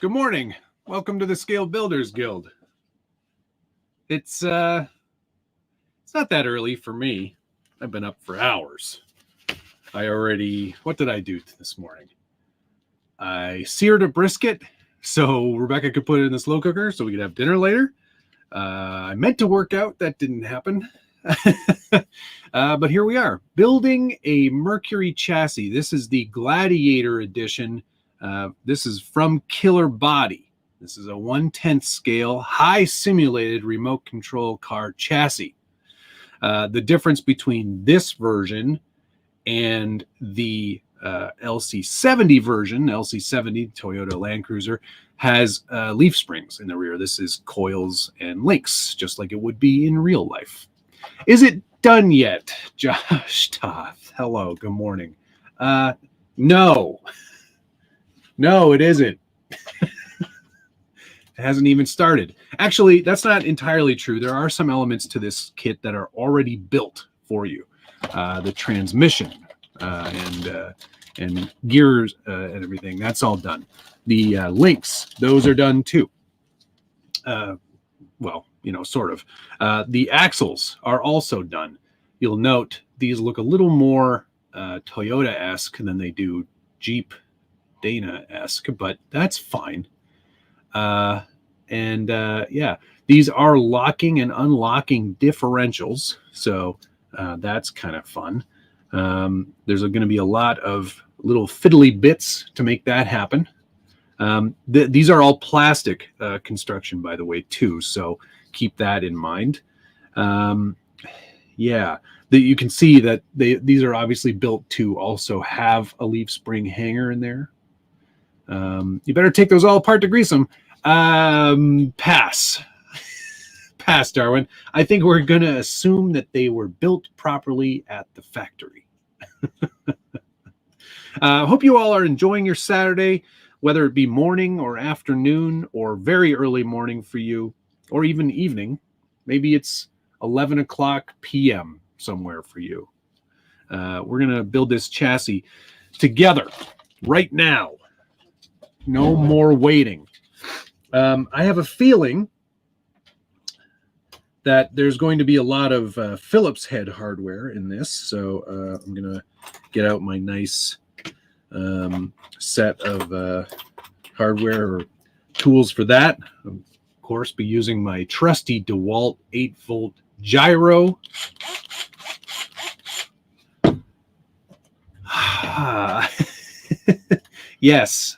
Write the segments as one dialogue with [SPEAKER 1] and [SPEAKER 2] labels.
[SPEAKER 1] Good morning. Welcome to the Scale Builders Guild. It's not that early for me. I've been up for hours. What did I do this morning? I seared a brisket so Rebecca could put it in the slow cooker so we could have dinner later. I meant to work out. That didn't happen. But here we are, building a Mercury chassis. This is the Gladiator edition. This is from Killerbody. This is a 1/10 scale, high simulated remote control car chassis. The difference between this version and the LC70 version, LC70 Toyota Land Cruiser, has leaf springs in the rear. This is coils and links, just like it would be in real life. Is it done yet? Josh Toth. Hello, good morning. No, it isn't. It hasn't even started. Actually, that's not entirely true. There are some elements to this kit that are already built for you. The transmission and gears and everything, that's all done. The links, those are done too. Well, you know, sort of. The axles are also done. You'll note these look a little more Toyota-esque than they do Jeep Dana-esque, but that's fine. Yeah, these are locking and unlocking differentials, so that's kind of fun. There's going to be a lot of little fiddly bits to make that happen. These are all plastic construction, by the way, too, so keep that in mind. Yeah, you can see that these are obviously built to also have a leaf spring hanger in there. You better take those all apart to grease them. Pass, Darwin. I think we're going to assume that they were built properly at the factory. Hope you all are enjoying your Saturday, whether it be morning or afternoon or very early morning for you, or even evening. Maybe it's 11 o'clock p.m. somewhere for you. We're going to build this chassis together right now. No more waiting. I have a feeling that there's going to be a lot of Phillips head hardware in this, so I'm going to get out my nice set of hardware or tools for that. Of course, be using my trusty DeWalt 8-volt gyro. Yes.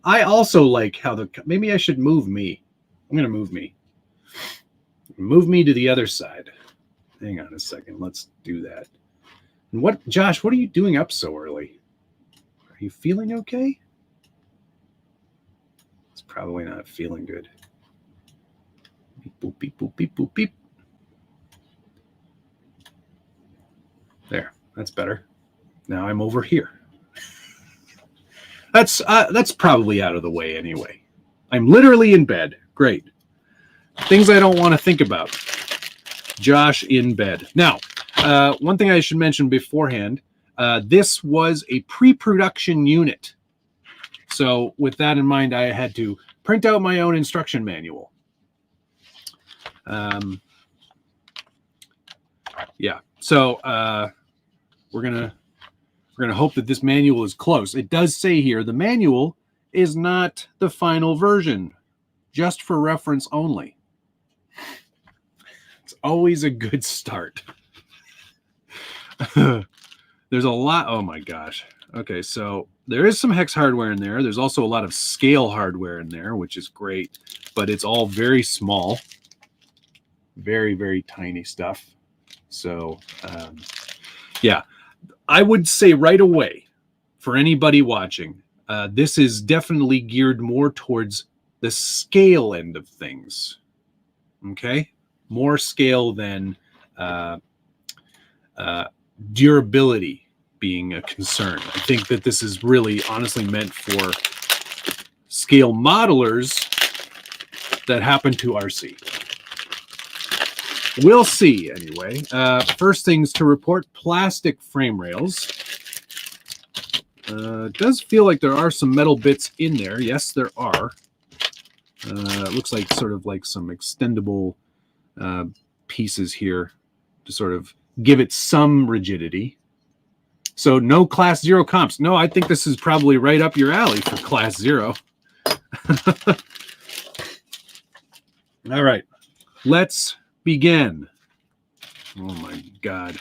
[SPEAKER 1] I also like how maybe I should move me. I'm going to move me. Move me to the other side. Hang on a second. Let's do that. And Josh, what are you doing up so early? Are you feeling okay? It's probably not feeling good. Beep, boop, beep, boop, beep, boop, beep. There. That's better. Now I'm over here. That's probably out of the way anyway. I'm literally in bed. Great. Things I don't want to think about. Josh in bed. Now, one thing I should mention beforehand, this was a pre-production unit. So with that in mind, I had to print out my own instruction manual. Yeah. So we're going to hope that this manual is close. It does say here, the manual is not the final version, just for reference only. It's always a good start. There's a lot. Oh my gosh. Okay, so there is some hex hardware in there. There's also a lot of scale hardware in there, which is great, but it's all very small, very, very tiny stuff. So, yeah. I would say right away, for anybody watching, this is definitely geared more towards the scale end of things. Okay? More scale than durability being a concern. I think that this is really honestly meant for scale modelers that happen to RC. We'll see, anyway. First things to report, plastic frame rails. It does feel like there are some metal bits in there. Yes, there are. It looks like sort of like some extendable pieces here to sort of give it some rigidity. So no class 0 comps. No, I think this is probably right up your alley for class 0. All right, let's begin. Oh my God.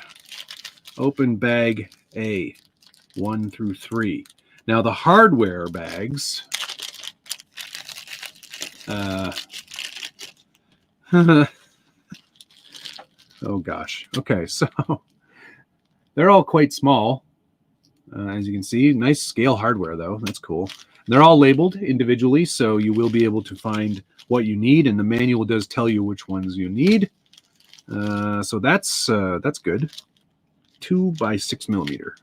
[SPEAKER 1] Open bag A, 1 through 3. Now the hardware bags, oh gosh. Okay, so they're all quite small, as you can see. Nice scale hardware though, that's cool. They're all labeled individually, so you will be able to find what you need, and the manual does tell you which ones you need. So that's good. 2 by 6 millimeter.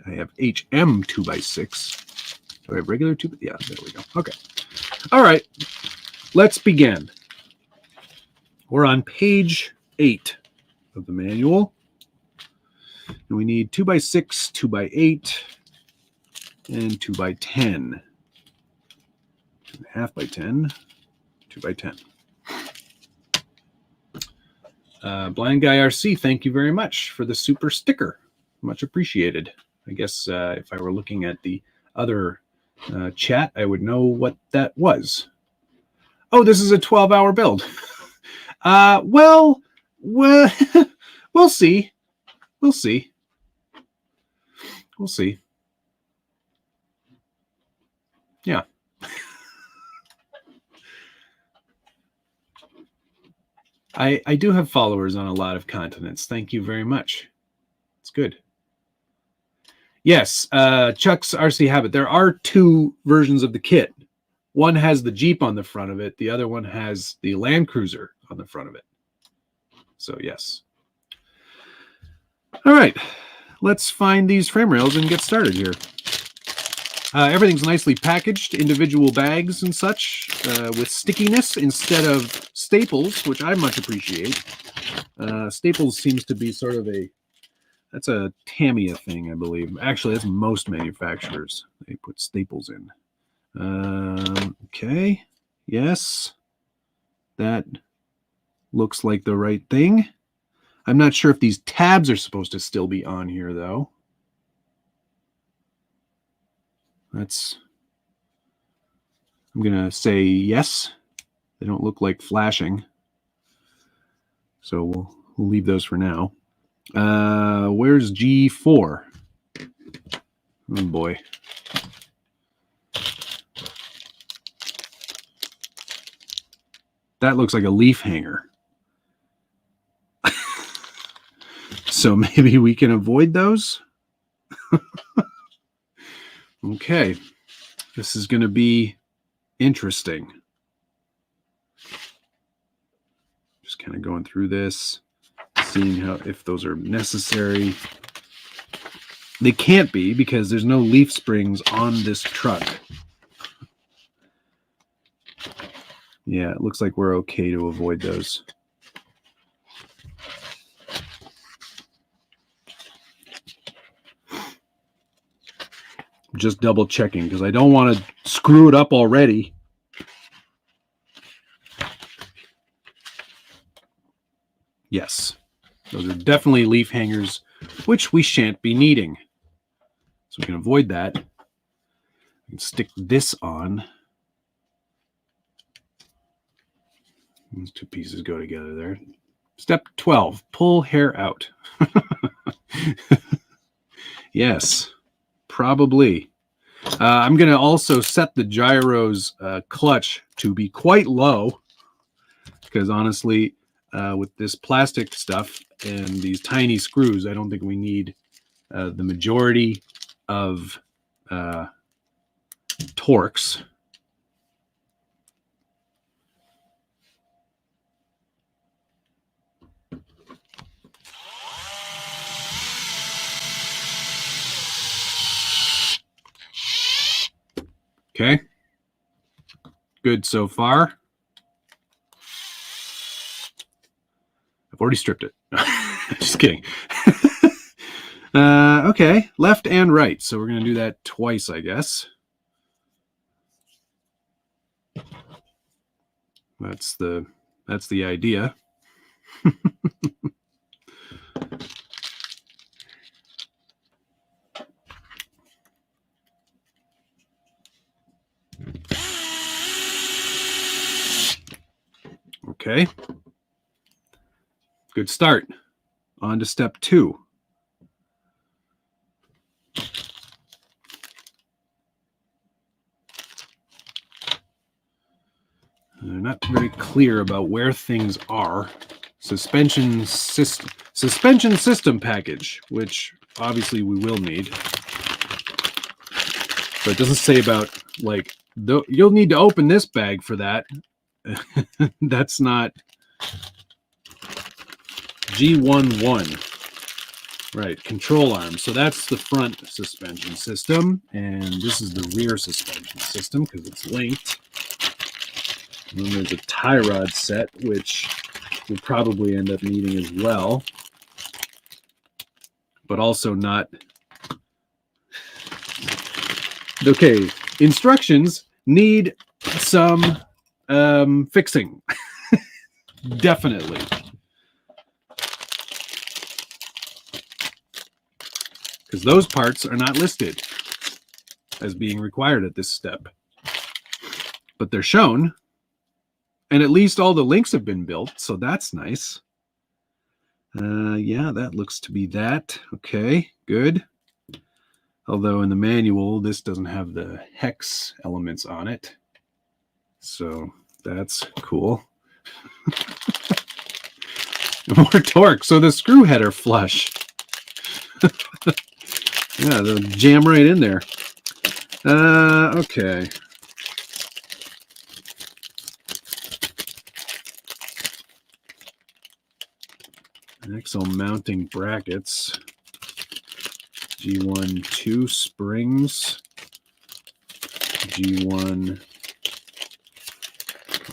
[SPEAKER 1] I have HM 2 by 6. Do I have regular 2? Yeah, there we go. Okay. All right. Let's begin. We're on page 8 of the manual. And we need 2 by 6, 2 by 8, and 2 by 10. 2.5 by 10, 2 by 10. Blind Guy RC, thank you very much for the super sticker. Much appreciated. I guess if I were looking at the other chat, I would know what that was. Oh, this is a 12-hour build. Well, we'll see. We'll see. We'll see. Yeah. I do have followers on a lot of continents. Thank you very much. It's good. Yes, Chuck's RC Habit. There are 2 versions of the kit. One has the Jeep on the front of it. The other one has the Land Cruiser on the front of it. So, yes. All right. Let's find these frame rails and get started here. Everything's nicely packaged, individual bags and such, with stickiness instead of staples, which I much appreciate. Staples seems to be sort of that's a Tamiya thing, I believe. Actually, that's most manufacturers. They put staples in. Okay. Yes. That looks like the right thing. I'm not sure if these tabs are supposed to still be on here, though. I'm going to say yes. They don't look like flashing. So we'll leave those for now. Where's G4? Oh boy. That looks like a leaf hanger. So maybe we can avoid those. Okay. This is going to be interesting. Just kind of going through this, seeing if those are necessary. They can't be because there's no leaf springs on this truck. Yeah, it looks like we're okay to avoid those. Just double checking because I don't want to screw it up already. Yes, those are definitely leaf hangers, which we shan't be needing. So we can avoid that. We can stick this on. Those 2 pieces go together there. Step 12, pull hair out. Yes, probably. I'm going to also set the gyro's clutch to be quite low because honestly, with this plastic stuff and these tiny screws, I don't think we need the majority of torques. Okay. Good so far. I've already stripped it. Just kidding. Okay, left and right. So we're going to do that twice, I guess. That's the idea. Okay. Good start. On to step 2. They're not very clear about where things are. Suspension system package, which obviously we will need. But it doesn't say about, like, you'll need to open this bag for that. That's not G11. Right, control arm. So that's the front suspension system, and this is the rear suspension system because it's linked. And then there's a tie rod set, which we'll probably end up needing as well, but also not. Okay, instructions need some fixing. Definitely. Because those parts are not listed as being required at this step. But they're shown, and at least all the links have been built, so that's nice. Yeah, that looks to be that. Okay, good. Although in the manual, this doesn't have the hex elements on it. So that's cool. More torque, so the screw head are flush. Yeah, they'll jam right in there. Okay. Axle mounting brackets. G1 2 springs. G1.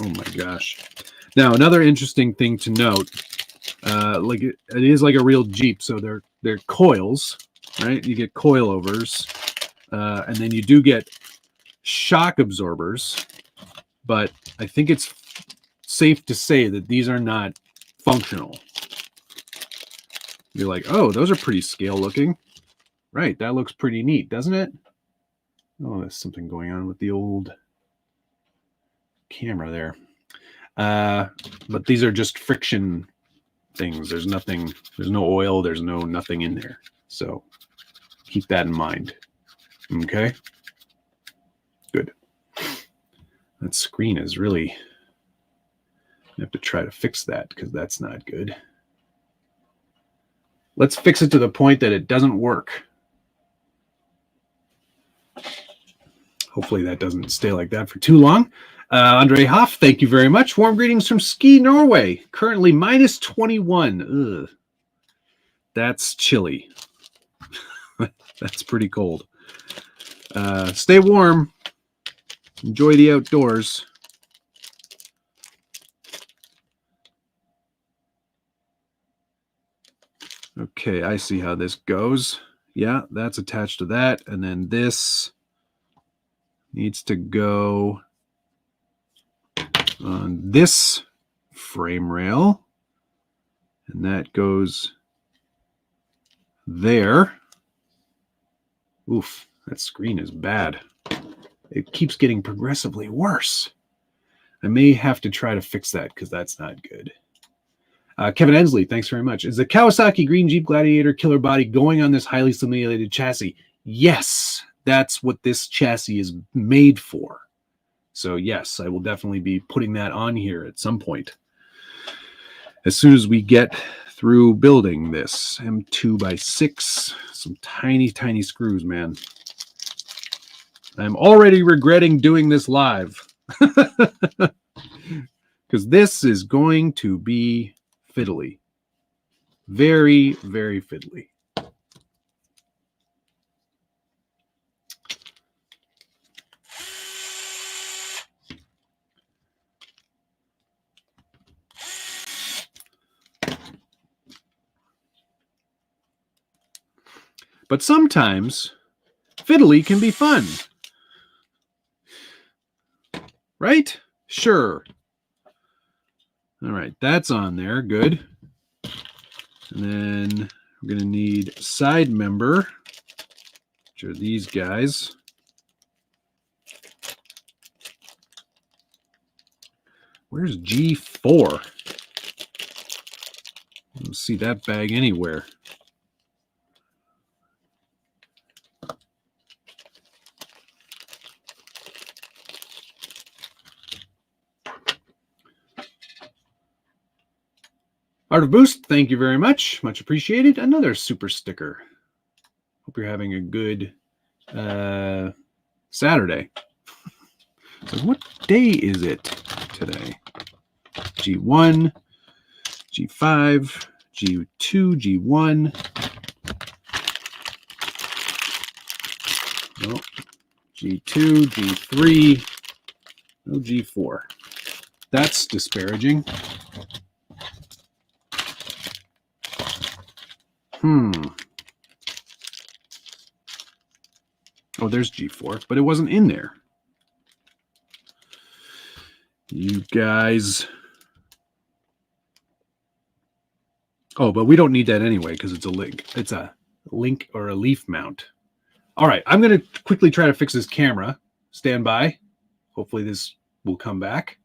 [SPEAKER 1] Oh my gosh. Now, another interesting thing to note, like it is like a real Jeep, so they're coils, right? You get coilovers, and then you do get shock absorbers, but I think it's safe to say that these are not functional. You're like, oh, those are pretty scale looking. Right, that looks pretty neat, doesn't it? Oh, there's something going on with the old camera there. But these are just friction things. There's nothing, there's no oil, there's nothing in there. So keep that in mind. Okay. Good. That screen is really, I have to try to fix that because that's not good. Let's fix it to the point that it doesn't work. Hopefully that doesn't stay like that for too long. Andre Hoff, thank you very much. Warm greetings from Ski, Norway. Currently minus 21. Ugh. That's chilly. That's pretty cold. Stay warm. Enjoy the outdoors. Okay, I see how this goes. Yeah, that's attached to that. And then this needs to go on this frame rail. And that goes there. Oof, that screen is bad. It keeps getting progressively worse. I may have to try to fix that because that's not good. Kevin Ensley, thanks very much. Is the Kawasaki Green Jeep Gladiator Killerbody going on this highly simulated chassis? Yes, that's what this chassis is made for. So yes, I will definitely be putting that on here at some point. As soon as we get through building this M2x6, some tiny, tiny screws, man. I'm already regretting doing this live. Because this is going to be fiddly. Very, very fiddly. But sometimes fiddly can be fun. right? Sure. All right, that's on there. Good. And then we're going to need side member, which are these guys. Where's G4? I don't see that bag anywhere. Art of Boost, thank you very much. Much appreciated. Another super sticker. Hope you're having a good Saturday. So what day is it today? G1, G5, G2, G1. No. G2, G3, no G4. That's disparaging. Oh, there's G4, but it wasn't in there. You guys. Oh, but we don't need that anyway because it's a link. It's a link or a leaf mount. All right, I'm going to quickly try to fix this camera. Stand by. Hopefully this will come back.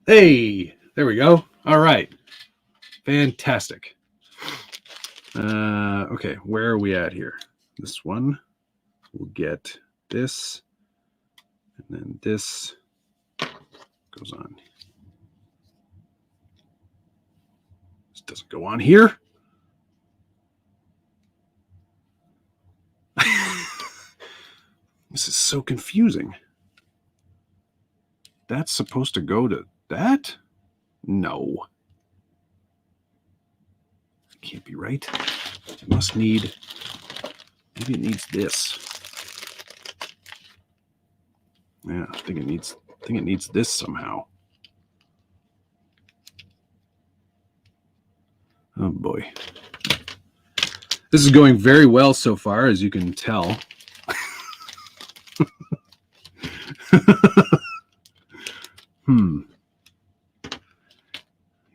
[SPEAKER 1] Hey, there we go. All right. Fantastic. Okay, where are we at here? This one. We'll get this. And then this goes on. This doesn't go on here. This is so confusing. That's supposed to go to that? No. It can't be right. It must need, maybe it needs this. Yeah, I think it needs this somehow. Oh boy. This is going very well so far, as you can tell.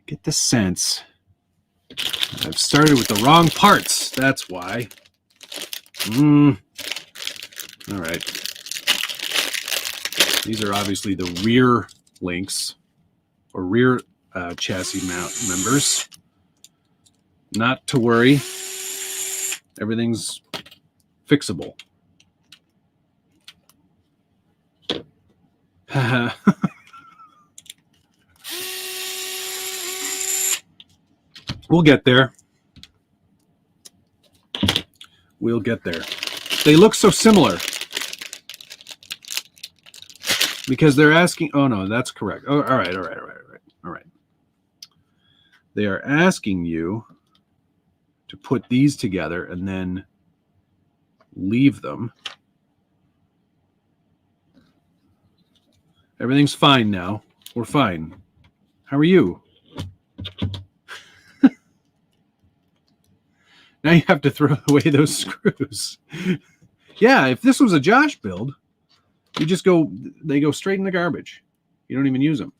[SPEAKER 1] Get the sense I've started with the wrong parts. That's why. All right. These are obviously the rear links or rear chassis mount members. Not to worry. Everything's fixable. We'll get there. We'll get there. They look so similar. Because they're asking... Oh, no, that's correct. Oh, all right. They are asking you to put these together and then leave them. Everything's fine now. We're fine. How are you? Now you have to throw away those screws. Yeah, if this was a Josh build, you just go, they go straight in the garbage. You don't even use them.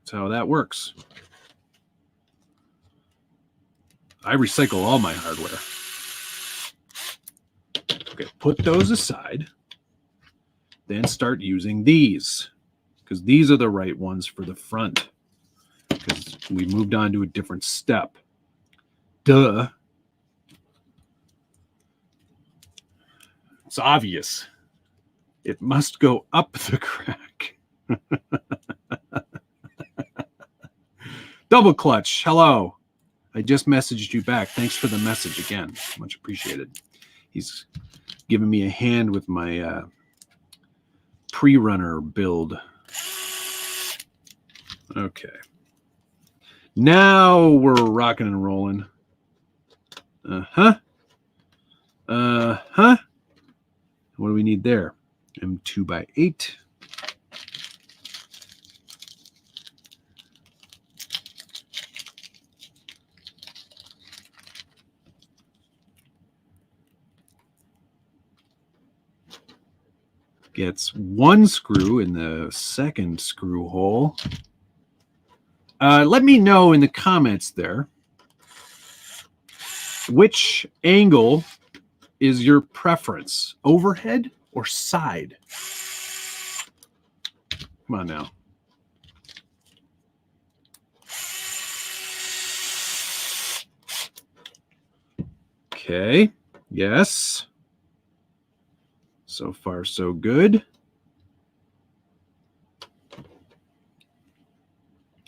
[SPEAKER 1] That's how that works. I recycle all my hardware. Okay, put those aside. Then start using these, because these are the right ones for the front. Because we moved on to a different step. Duh. It's obvious. It must go up the crack. Double clutch. Hello. I just messaged you back. Thanks for the message again. Much appreciated. He's giving me a hand with my pre-runner build. Okay. Now we're rocking and rolling. What do we need there? M2x8. gets one screw in the second screw hole. Let me know in the comments there which angle is your preference, overhead or side? Come on now. Okay, yes. So far, so good.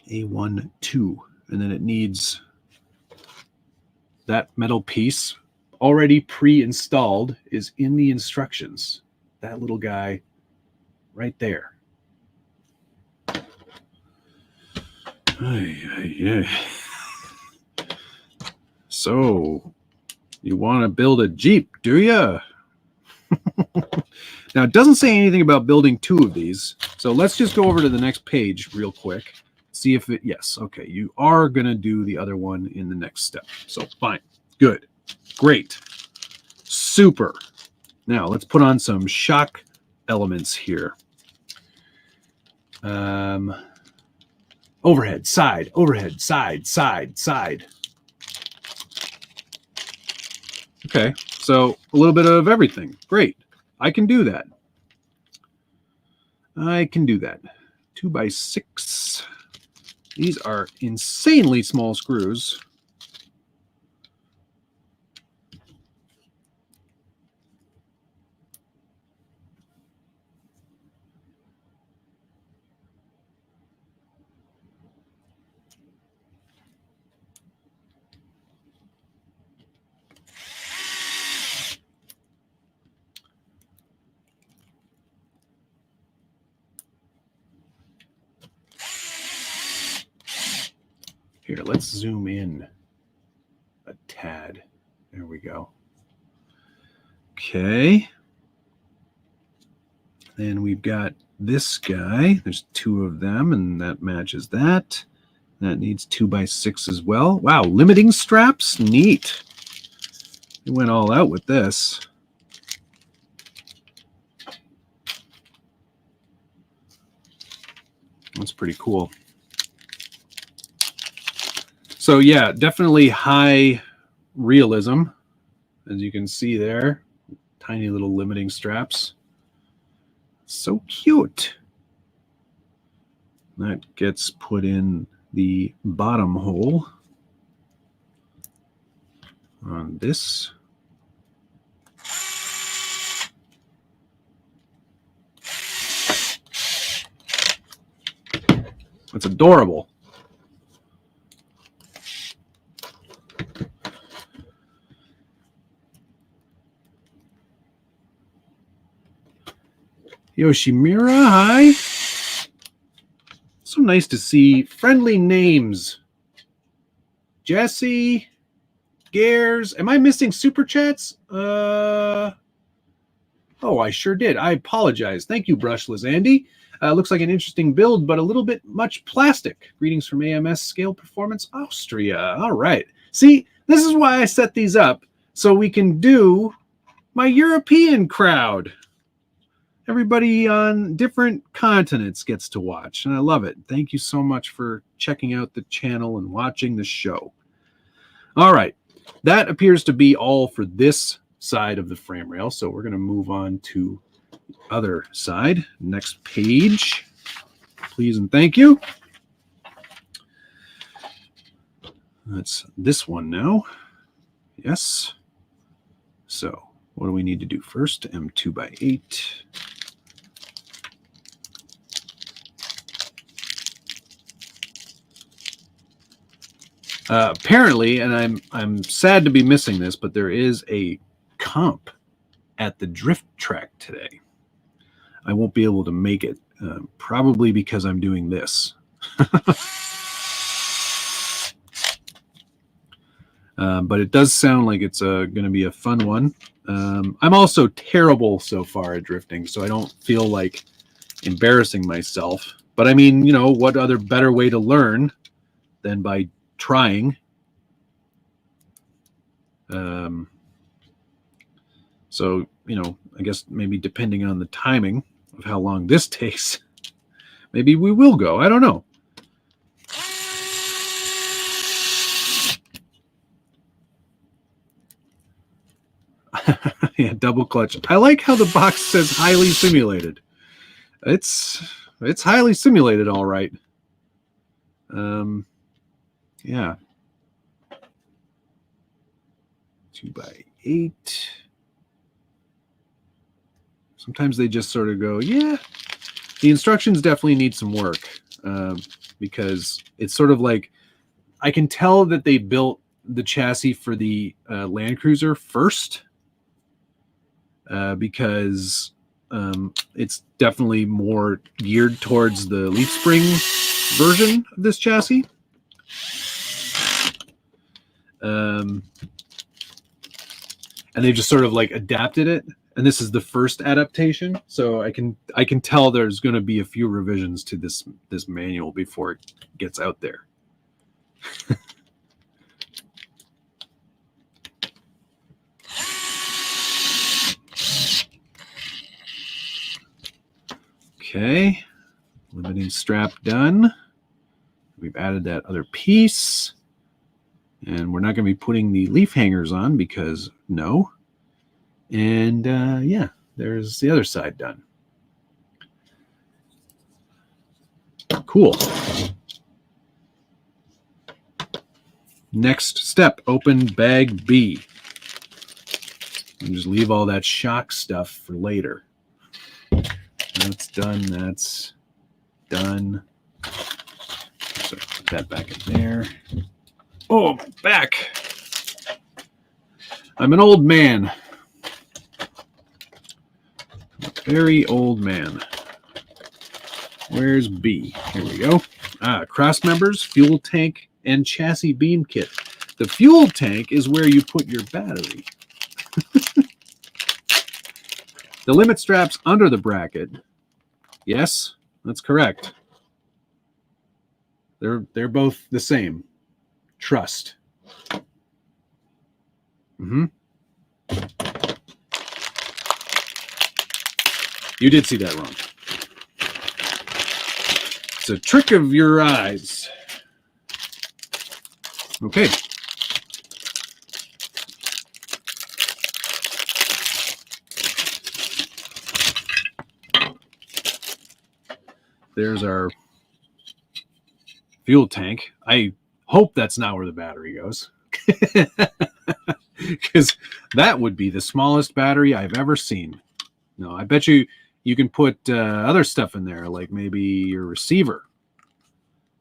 [SPEAKER 1] A1, 2. And then it needs that metal piece already pre-installed is in the instructions. That little guy right there. So, you want to build a Jeep, do you? Now, it doesn't say anything about building 2 of these. So let's just go over to the next page real quick. See if it, yes, okay. You are going to do the other one in the next step. So fine, good, great, super. Now let's put on some shock elements here. Overhead, side, side. Okay, so a little bit of everything. Great. I can do that. I can do that. 2x6. These are insanely small screws. Here, let's zoom in a tad. There we go. Okay. Then we've got this guy. There's 2 of them, and that matches that. That needs 2x6 as well. Wow, limiting straps? Neat. We went all out with this. That's pretty cool. So yeah, definitely high realism, as you can see there. Tiny little limiting straps. So cute. That gets put in the bottom hole on this. That's adorable. Yoshimura, hi. So nice to see friendly names. Jesse, Gares. Am I missing super chats? Oh, I sure did. I apologize. Thank you, Brushless Andy. Looks like an interesting build, but a little bit much plastic. Greetings from AMS Scale Performance Austria. All right. See, this is why I set these up, so we can do my European crowd. Everybody on different continents gets to watch, and I love it. Thank you so much for checking out the channel and watching the show. All right, that appears to be all for this side of the frame rail, so we're going to move on to the other side. Next page, please and thank you. That's this one now. Yes. So what do we need to do first? M2x8. Apparently, and I'm sad to be missing this, but there is a comp at the drift track today. I won't be able to make it, probably because I'm doing this. But it does sound like it's going to be a fun one. I'm also terrible so far at drifting, so I don't feel like embarrassing myself. But I mean, you know, what other better way to learn than by trying? So, you know, I guess maybe depending on the timing, of how long this takes. Maybe we will go. I don't know. Yeah, double clutch. I like how the box says highly simulated. It's highly simulated, all right. Yeah. 2x8. Sometimes they just sort of go, yeah. The instructions definitely need some work, because it's sort of like, I can tell that they built the chassis for the Land Cruiser first, because it's definitely more geared towards the leaf spring version of this chassis. And they've just sort of like adapted it, and this is the first adaptation, so I can tell there's going to be a few revisions to this manual before it gets out there. Okay, limiting strap done. We've added that other piece, and we're not going to be putting the leaf hangers on because no. And yeah, there's the other side done. Cool. Next step, open bag B. And just leave all that shock stuff for later. That's done. That's done. So put that back in there. Oh, my back. I'm an old man. Very old man. Where's B? Here we go. Cross members, fuel tank, and chassis beam kit. The fuel tank is where you put your battery. The limit straps under the bracket. Yes, that's correct. They're both the same. Trust. You did see that wrong. It's a trick of your eyes. Okay. There's our fuel tank. I hope that's not where the battery goes. Because that would be the smallest battery I've ever seen. No, I bet you can put other stuff in there, like maybe your receiver.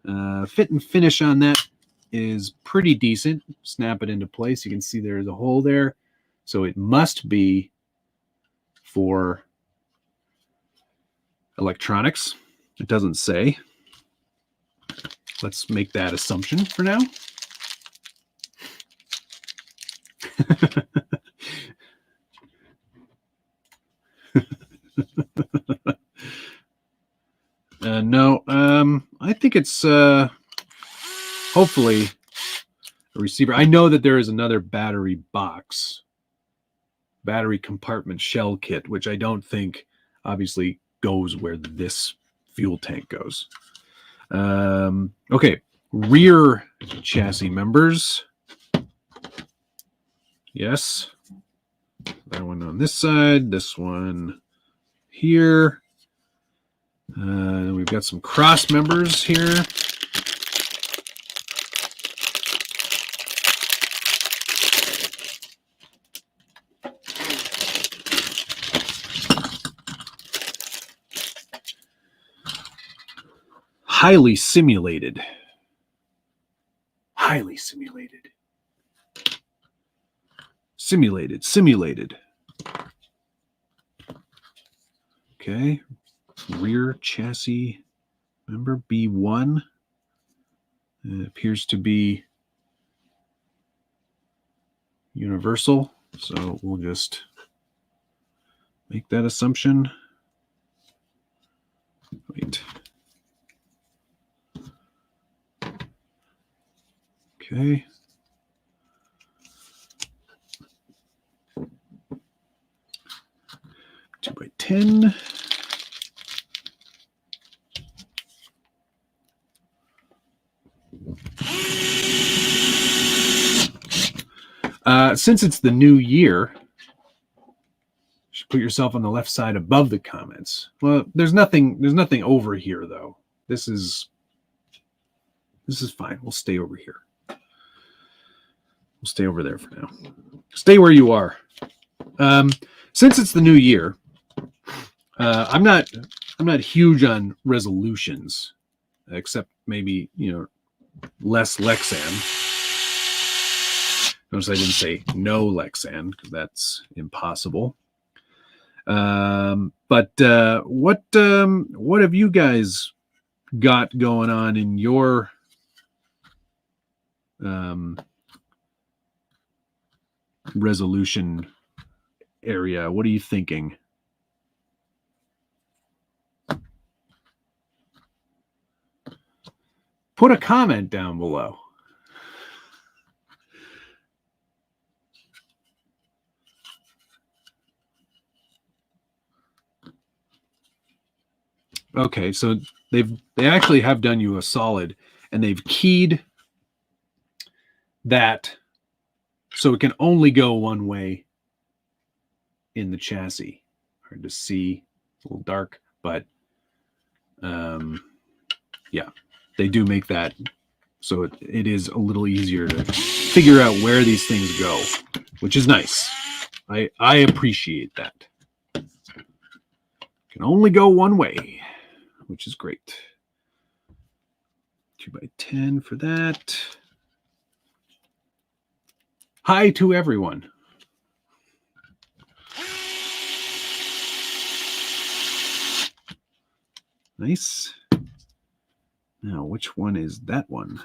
[SPEAKER 1] Fit and finish on that is pretty decent. Snap it into place. You can see there's a hole there. So it must be for electronics. It doesn't say. Let's make that assumption for now. No, I think it's hopefully a receiver. I know that there is another battery box, battery compartment shell kit, which I don't think obviously goes where this fuel tank goes. Okay, rear chassis members. Yes. That one on this side, this one here. We've got some cross members here. Highly simulated. Highly simulated. Simulated. Okay. Rear chassis member B1. It appears to be universal, so we'll just make that assumption. Wait. Okay. Two by 10. Since it's the new year, you should put yourself on the left side above the comments. Well, there's nothing over here though. This is fine. We'll stay over here. We'll stay over there for now. Stay where you are. Since it's the new year, I'm not huge on resolutions, except maybe, less Lexan. Notice I didn't say no Lexan because that's impossible. But what have you guys got going on in your resolution area? What are you thinking? Put a comment down below. Okay, so they actually have done you a solid, and they've keyed that so it can only go one way in the chassis. Hard to see, it's a little dark, but yeah, they do make that so it is a little easier to figure out where these things go, which is nice. I appreciate that. Can only go one way, which is great. 2x10 for that. Hi to everyone. Nice. Now, which one is that one?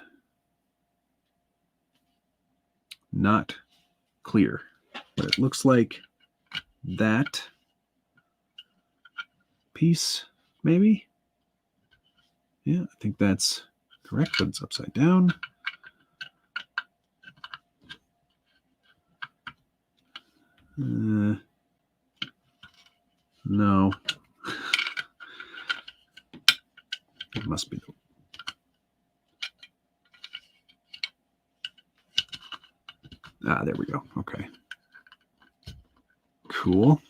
[SPEAKER 1] Not clear, but it looks like that piece, maybe? Yeah, I think that's correct, but it's upside down. No. It must be. Ah, there we go. Okay. Cool.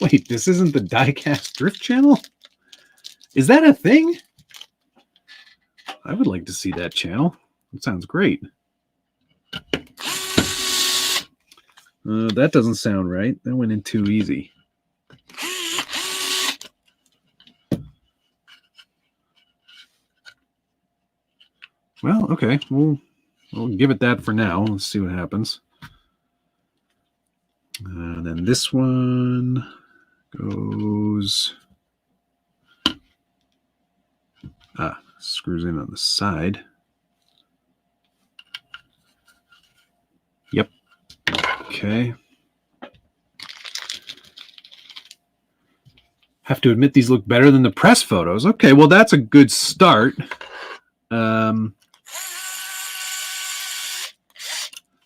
[SPEAKER 1] Wait, this isn't the diecast drift channel? Is that a thing? I would like to see that channel. It sounds great. That doesn't sound right. That went in too easy. Well, okay. We'll give it that for now. Let's see what happens. And then this one goes... screws in on the side. Yep. Okay. Have to admit these look better than the press photos. Okay, well that's a good start.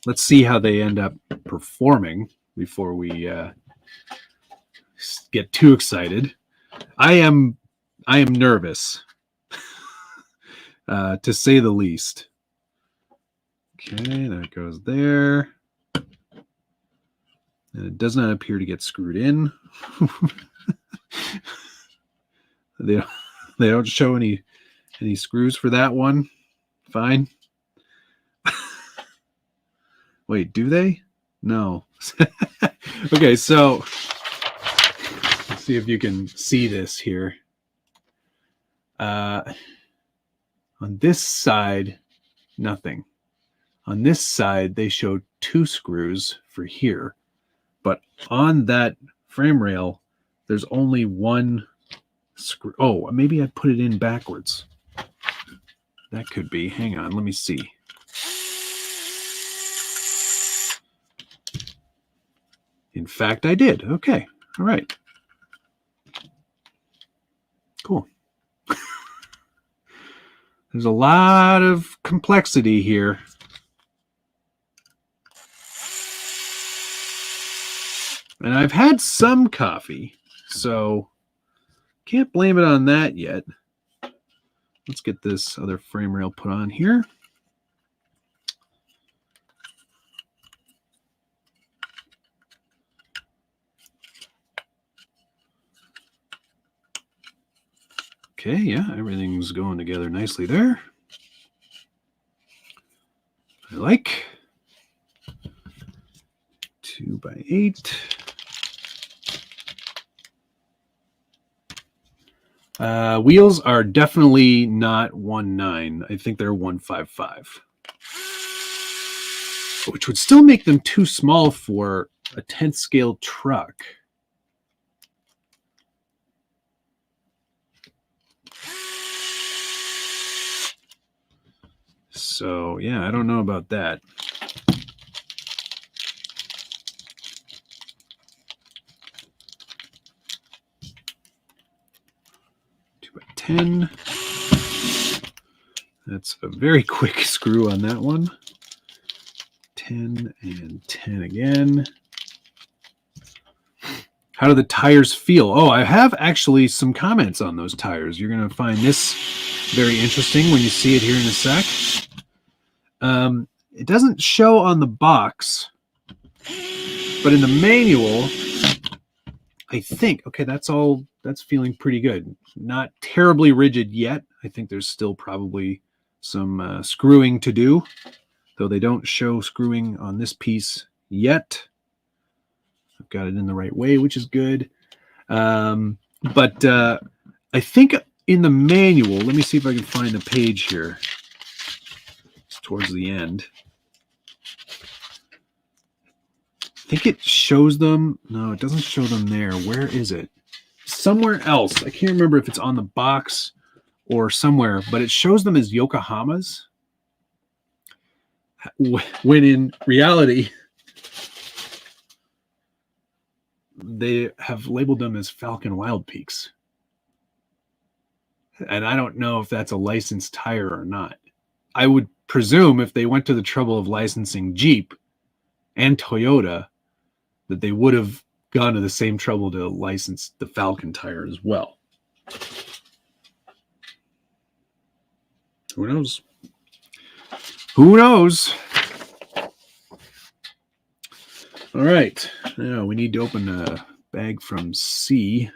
[SPEAKER 1] Let's see how they end up performing before we get too excited. I am nervous. To say the least. Okay, that goes there. And it does not appear to get screwed in. They don't show any screws for that one. Fine. Wait, do they? No. Okay, so let's see if you can see this here. On this side, nothing. On this side, they show 2 screws for here. But on that frame rail, there's only 1 screw. Oh, maybe I put it in backwards. That could be. Hang on, let me see. In fact, I did. Okay. All right. Cool. There's a lot of complexity here. And I've had some coffee, so can't blame it on that yet. let's get this other frame rail put on here. Okay, yeah, everything's going together nicely there. I like 2x8. Wheels are definitely not 1.9. I think they're 1.55, which would still make them too small for a 10th scale truck. So, yeah, I don't know about that. Two by 10. That's a very quick screw on that one. 10 and 10 again. How do the tires feel? Oh, I have actually some comments on those tires. You're going to find this very interesting when you see it here in a sec. It doesn't show on the box, but in the manual, I think, okay, that's feeling pretty good. Not terribly rigid yet. I think there's still probably some screwing to do, though they don't show screwing on this piece yet. I've got it in the right way, which is good. But I think in the manual, let me see if I can find the page here. It's towards the end. I think it shows them. No, it doesn't show them there. Where is it? Somewhere else. I can't remember if it's on the box or somewhere, but it shows them as Yokohamas. When in reality, they have labeled them as Falcon Wild Peaks. And I don't know if that's a licensed tire or not. I would presume if they went to the trouble of licensing Jeep and Toyota, that they would have gone to the same trouble to license the Falcon tire as well. Who knows? Who knows? All right. Now we need to open a bag from C.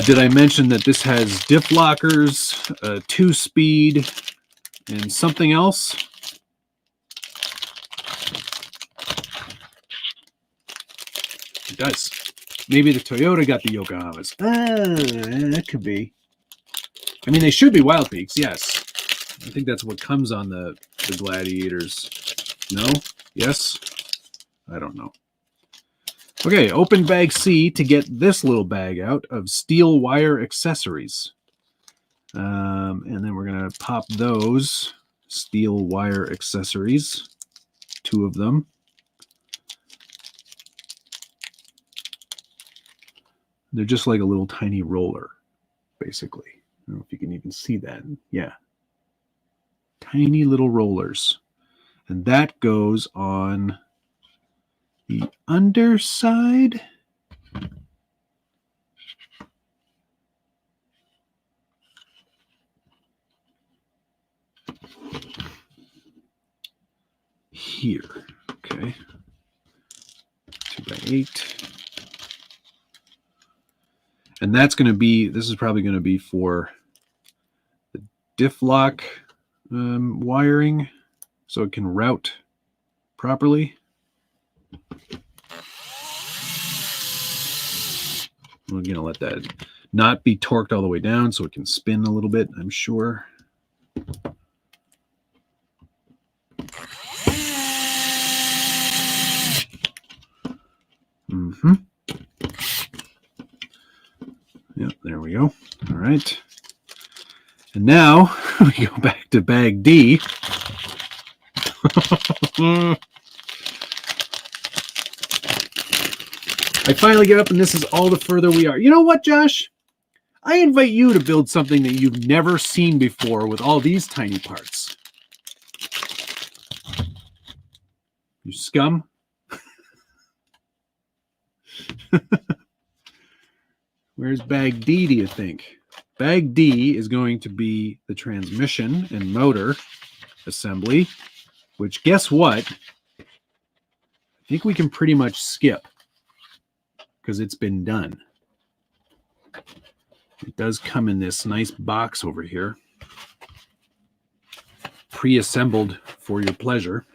[SPEAKER 1] Did I mention that this has diff lockers, 2-speed, and something else? It does. Maybe the Toyota got the Yokohamas. That could be. I mean, they should be Wild Peaks, yes. I think that's what comes on the Gladiators. No? Yes? I don't know. Okay, open bag C to get this little bag out of steel wire accessories. And then we're going to pop those steel wire accessories, 2 of them. They're just like a little tiny roller, basically. I don't know if you can even see that. Yeah. Tiny little rollers. And that goes on the underside. Here. Okay. 2x8. And that's going to be, this is probably going to be for the diff lock wiring, so it can route properly. We're going to let that not be torqued all the way down so it can spin a little bit, I'm sure. Yep, there we go. All right. And now we go back to bag D. I finally get up, and this is all the further we are. You know what, Josh? I invite you to build something that you've never seen before with all these tiny parts. You scum. Where's bag D, do you think? Bag D is going to be the transmission and motor assembly, which, guess what? I think we can pretty much skip because it's been done. It does come in this nice box over here, pre-assembled for your pleasure.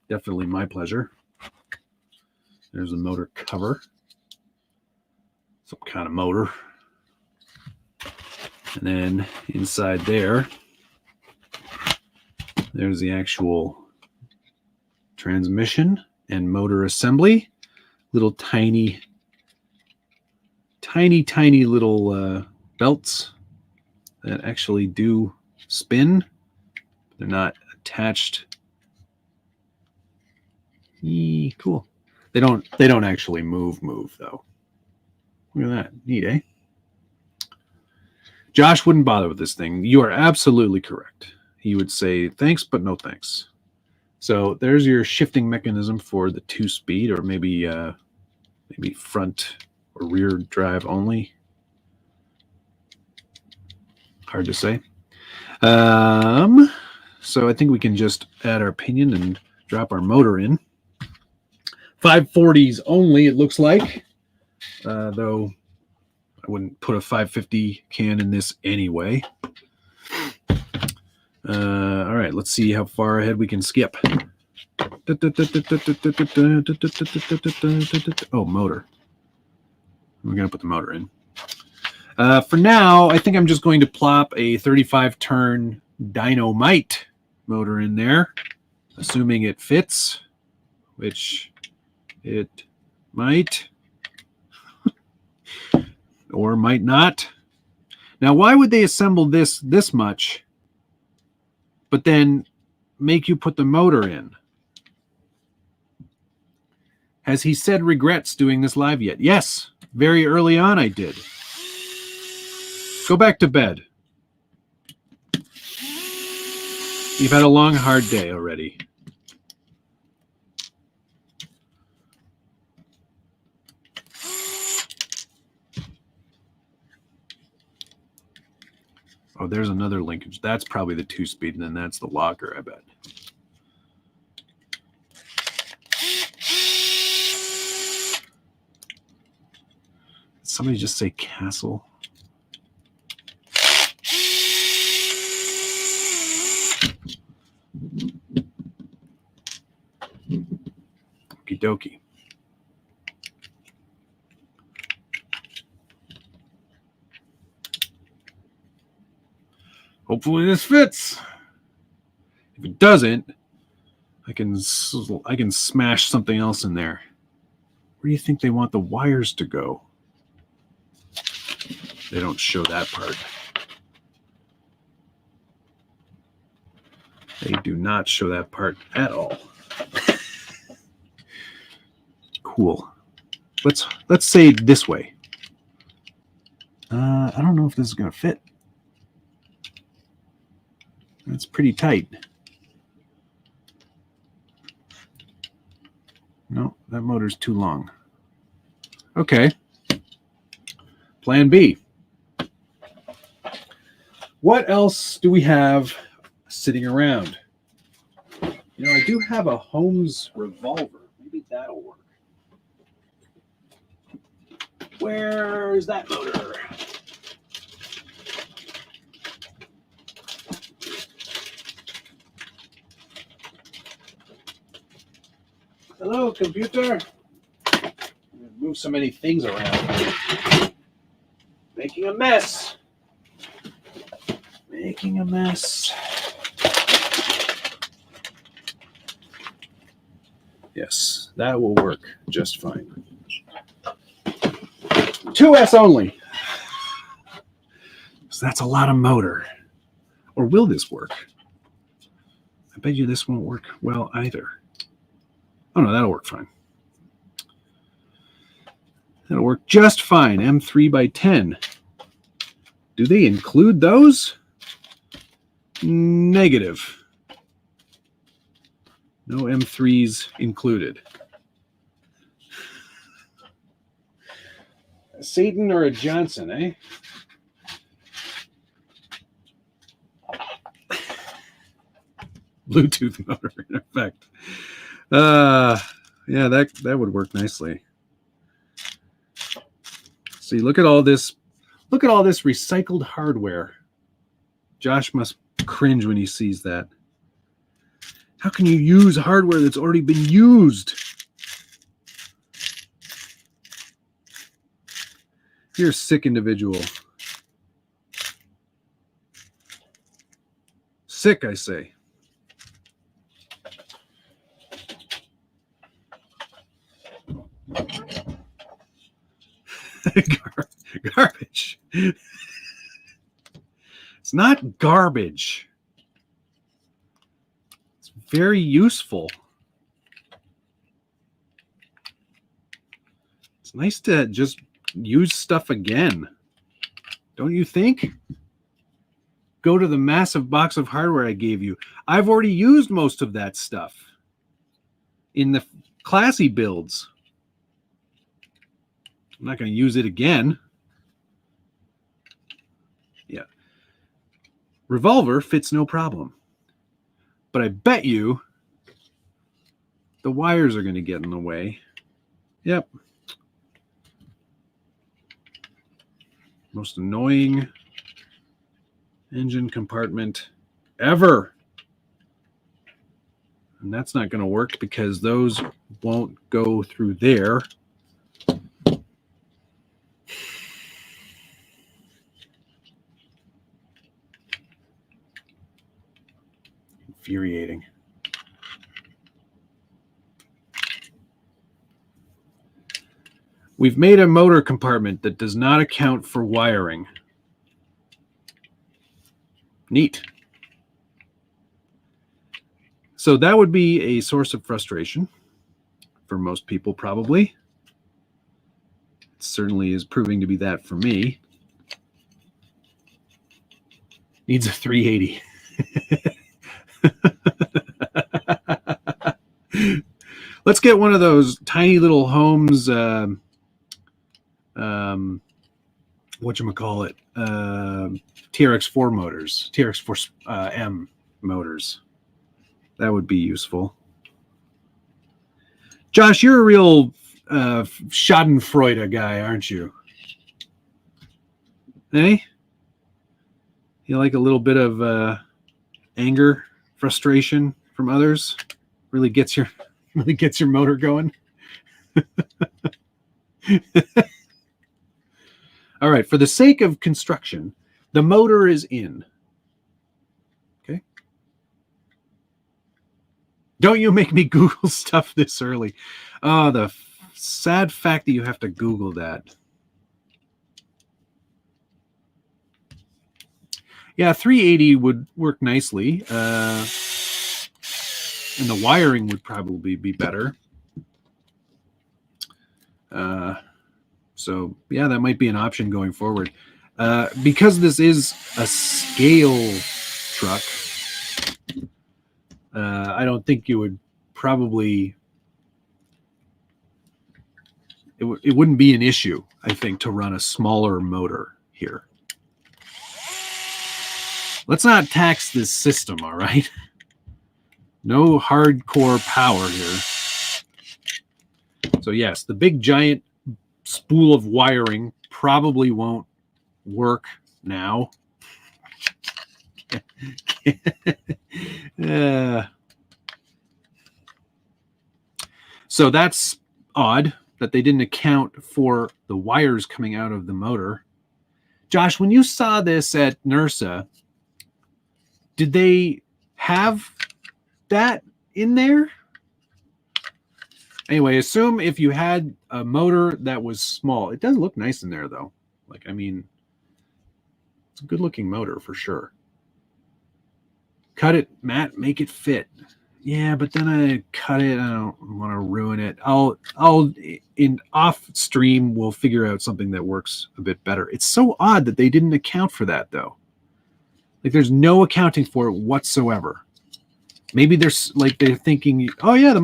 [SPEAKER 1] Definitely my pleasure. There's a motor cover. Some kind of motor. And then inside there, there's the actual transmission and motor assembly. Little tiny little belts that actually do spin. They're not attached. Cool. They don't actually move though. Look at that. Neat, eh? Josh wouldn't bother with this thing. You are absolutely correct. He would say thanks, but no thanks. So there's your shifting mechanism for the 2-speed, or maybe front or rear drive only. Hard to say. So I think we can just add our pinion and drop our motor in. 540s only, it looks like. Though I wouldn't put a 550 can in this anyway. All right, let's see how far ahead we can skip. Oh, motor. We're going to put the motor in. For now, I think I'm just going to plop a 35-turn Dynamite motor in there, assuming it fits, which it might. Or might not. Now, why would they assemble this much, but then make you put the motor in? Has he said regrets doing this live yet? Yes, very early on I did. Go back to bed. You've had a long, hard day already. Oh, there's another linkage. That's probably the 2-speed, and then that's the locker, I bet. Did somebody just say castle? Okie dokie. Hopefully this fits. If it doesn't, I can smash something else in there. Where do you think they want the wires to go? They don't show that part. They do not show that part at all. Cool. Let's say this way. I don't know if this is going to fit. That's pretty tight. No, that motor's too long. Okay. Plan B. What else do we have sitting around? You know, I do have a Holmes revolver. Maybe that'll work. Where is that motor? Hello, computer. Move so many things around. Making a mess. Making a mess. Yes, that will work just fine. 2S only. So that's a lot of motor. Or will this work? I bet you this won't work well either. Oh no, that'll work fine. That'll work just fine. M3 by 10. Do they include those? Negative. No M3s included. A Satan or a Johnson, eh? Bluetooth motor in effect. Yeah, that would work nicely. See, look at all this. Look at all this recycled hardware. Josh must cringe when he sees that. How can you use hardware that's already been used? You're a sick individual. Sick, I say. Garbage. It's not garbage. It's very useful. It's nice to just use stuff again. Don't you think? Go to the massive box of hardware I gave you. I've already used most of that stuff in the classy builds. I'm not going to use it again. Yeah. Revolver fits no problem. But I bet you the wires are going to get in the way. Yep. Most annoying engine compartment ever. And that's not going to work because those won't go through there. Infuriating. We've made a motor compartment that does not account for wiring. Neat. So that would be a source of frustration for most people, probably. It certainly is proving to be that for me. Needs a 380. Let's get one of those tiny little Holmes, whatchamacallit, TRX4 motors, TRX4 M motors. That would be useful. Josh, you're a real Schadenfreude guy, aren't you? Hey? You like a little bit of anger, frustration from others? Really gets your motor going. All right, for the sake of construction, the motor is in. Okay. Don't you make me Google stuff this early. Oh, the sad fact that you have to Google that. Yeah, 380 would work nicely. And the wiring would probably be better. So, yeah, that might be an option going forward. Because this is a scale truck, I don't think you would probably... It wouldn't be an issue, I think, to run a smaller motor here. Let's not tax this system, all right? No hardcore power here. So yes, the big giant spool of wiring probably won't work now. So that's odd that they didn't account for the wires coming out of the motor. Josh, when you saw this at NERSA, did they have that in there? Anyway, assume if you had a motor that was small. It does look nice in there, though. Like, I mean, it's a good-looking motor for sure. Cut it, Matt. Make it fit. Yeah, but then I cut it. I don't want to ruin it. I'll in off stream we'll figure out something that works a bit better. It's so odd that they didn't account for that though. Like there's no accounting for it whatsoever. Maybe there's like they're thinking, oh yeah, the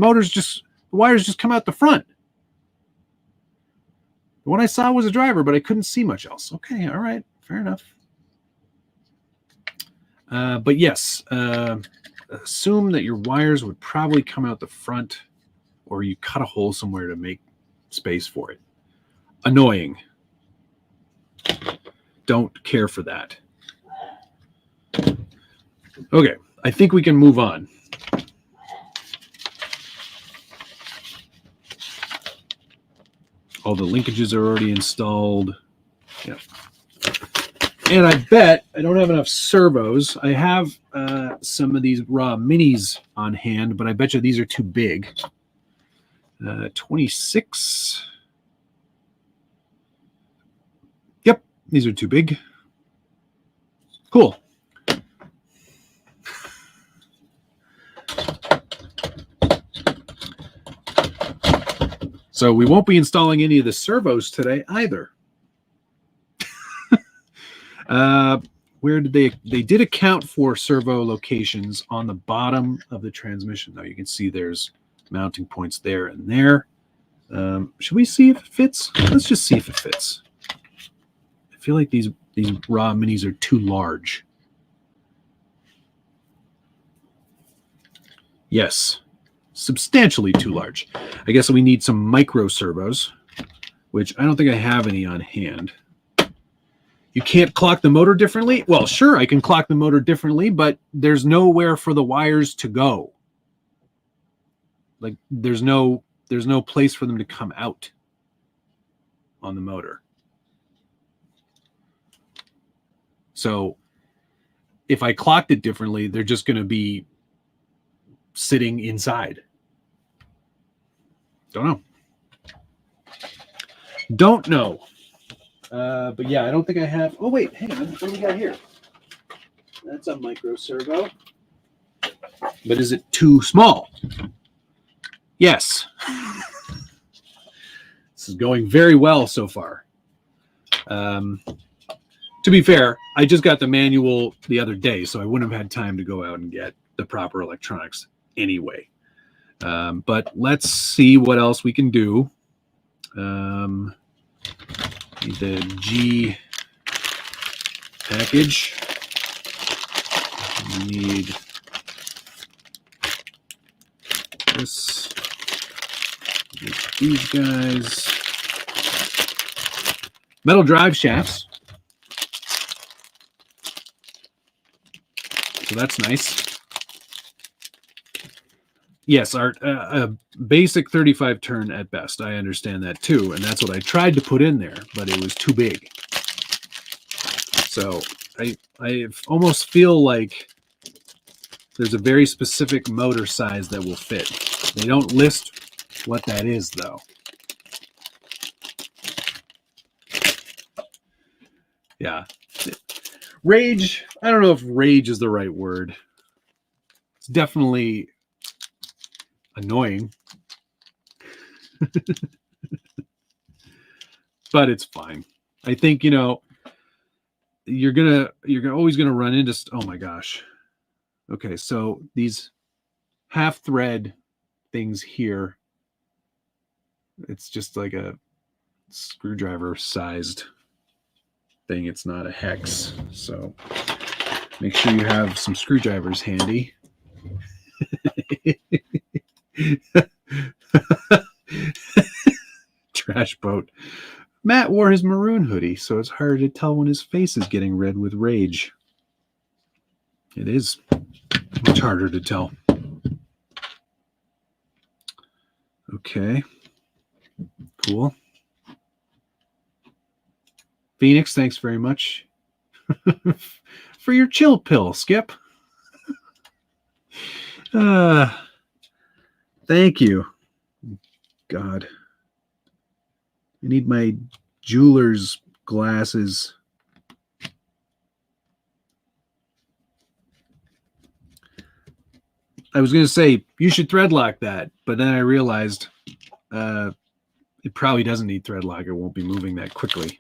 [SPEAKER 1] wires just come out the front. The one I saw was a driver, but I couldn't see much else. Okay, all right, fair enough. But yes, assume that your wires would probably come out the front, or you cut a hole somewhere to make space for it. Annoying. Don't care for that. Okay, I think we can move on. All the linkages are already installed. Yeah. And I bet I don't have enough servos. I have some of these raw minis on hand, but I bet you these are too big. 26. Yep, these are too big. Cool. So we won't be installing any of the servos today either. Where did they did account for servo locations on the bottom of the transmission though. You can see there's mounting points there and there. Should we see if it fits? Let's just see if it fits. I feel like these raw minis are too large. Yes, substantially too large. I guess we need some micro servos, which I don't think I have any on hand. You can't clock the motor differently? Well, sure, I can clock the motor differently, but there's nowhere for the wires to go. Like there's no place for them to come out on the motor. So if I clocked it differently, they're just going to be sitting inside. Don't know. But yeah, I don't think I have. Oh wait, hang on. What do we got here? That's a micro servo. But is it too small? Yes. This is going very well so far. To be fair, I just got the manual the other day, so I wouldn't have had time to go out and get the proper electronics anyway. But let's see what else we can do. Need the G package. We need this. These guys. Metal drive shafts. So that's nice. Yes, our basic 35 turn at best. I understand that too, and that's what I tried to put in there, but it was too big. So I almost feel like there's a very specific motor size that will fit. They don't list what that is, though. Yeah. Rage, I don't know if rage is the right word. It's definitely annoying. But it's fine. I think, you know, you're always gonna run into, oh my gosh. Okay, so these half thread things here, it's just like a screwdriver sized thing. It's not a hex. So make sure you have some screwdrivers handy. Trash boat. Matt wore his maroon hoodie, so it's hard to tell when his face is getting red with rage. It is much harder to tell. Okay. Cool. Phoenix, thanks very much for your chill pill, Skip. Thank you. God. I need my jeweler's glasses. I was going to say you should thread lock that, but then I realized it probably doesn't need thread lock. It won't be moving that quickly.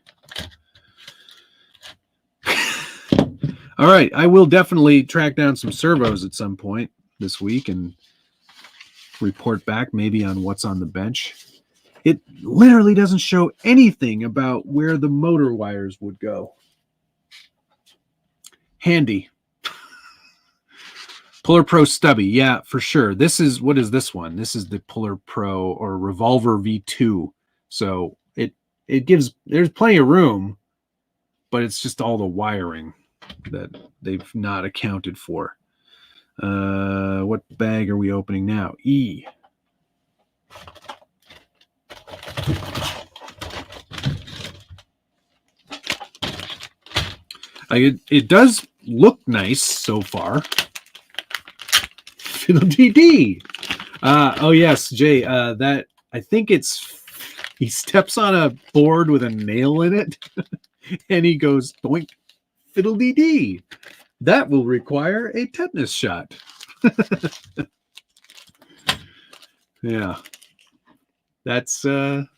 [SPEAKER 1] All right, I will definitely track down some servos at some point this week and report back maybe on what's on the bench. It literally doesn't show anything about where the motor wires would go. Handy. Puller Pro stubby. Yeah, for sure. This is, what is this one? This is the Puller Pro or Revolver V2. So it gives, there's plenty of room, but it's just all the wiring that they've not accounted for. What bag are we opening now? E. It does look nice so far. Fiddle-dee dee. Oh yes, Jay. That I think it's he steps on a board with a nail in it, and he goes doink, fiddle-dee dee. That will require a tetanus shot. Yeah, that's and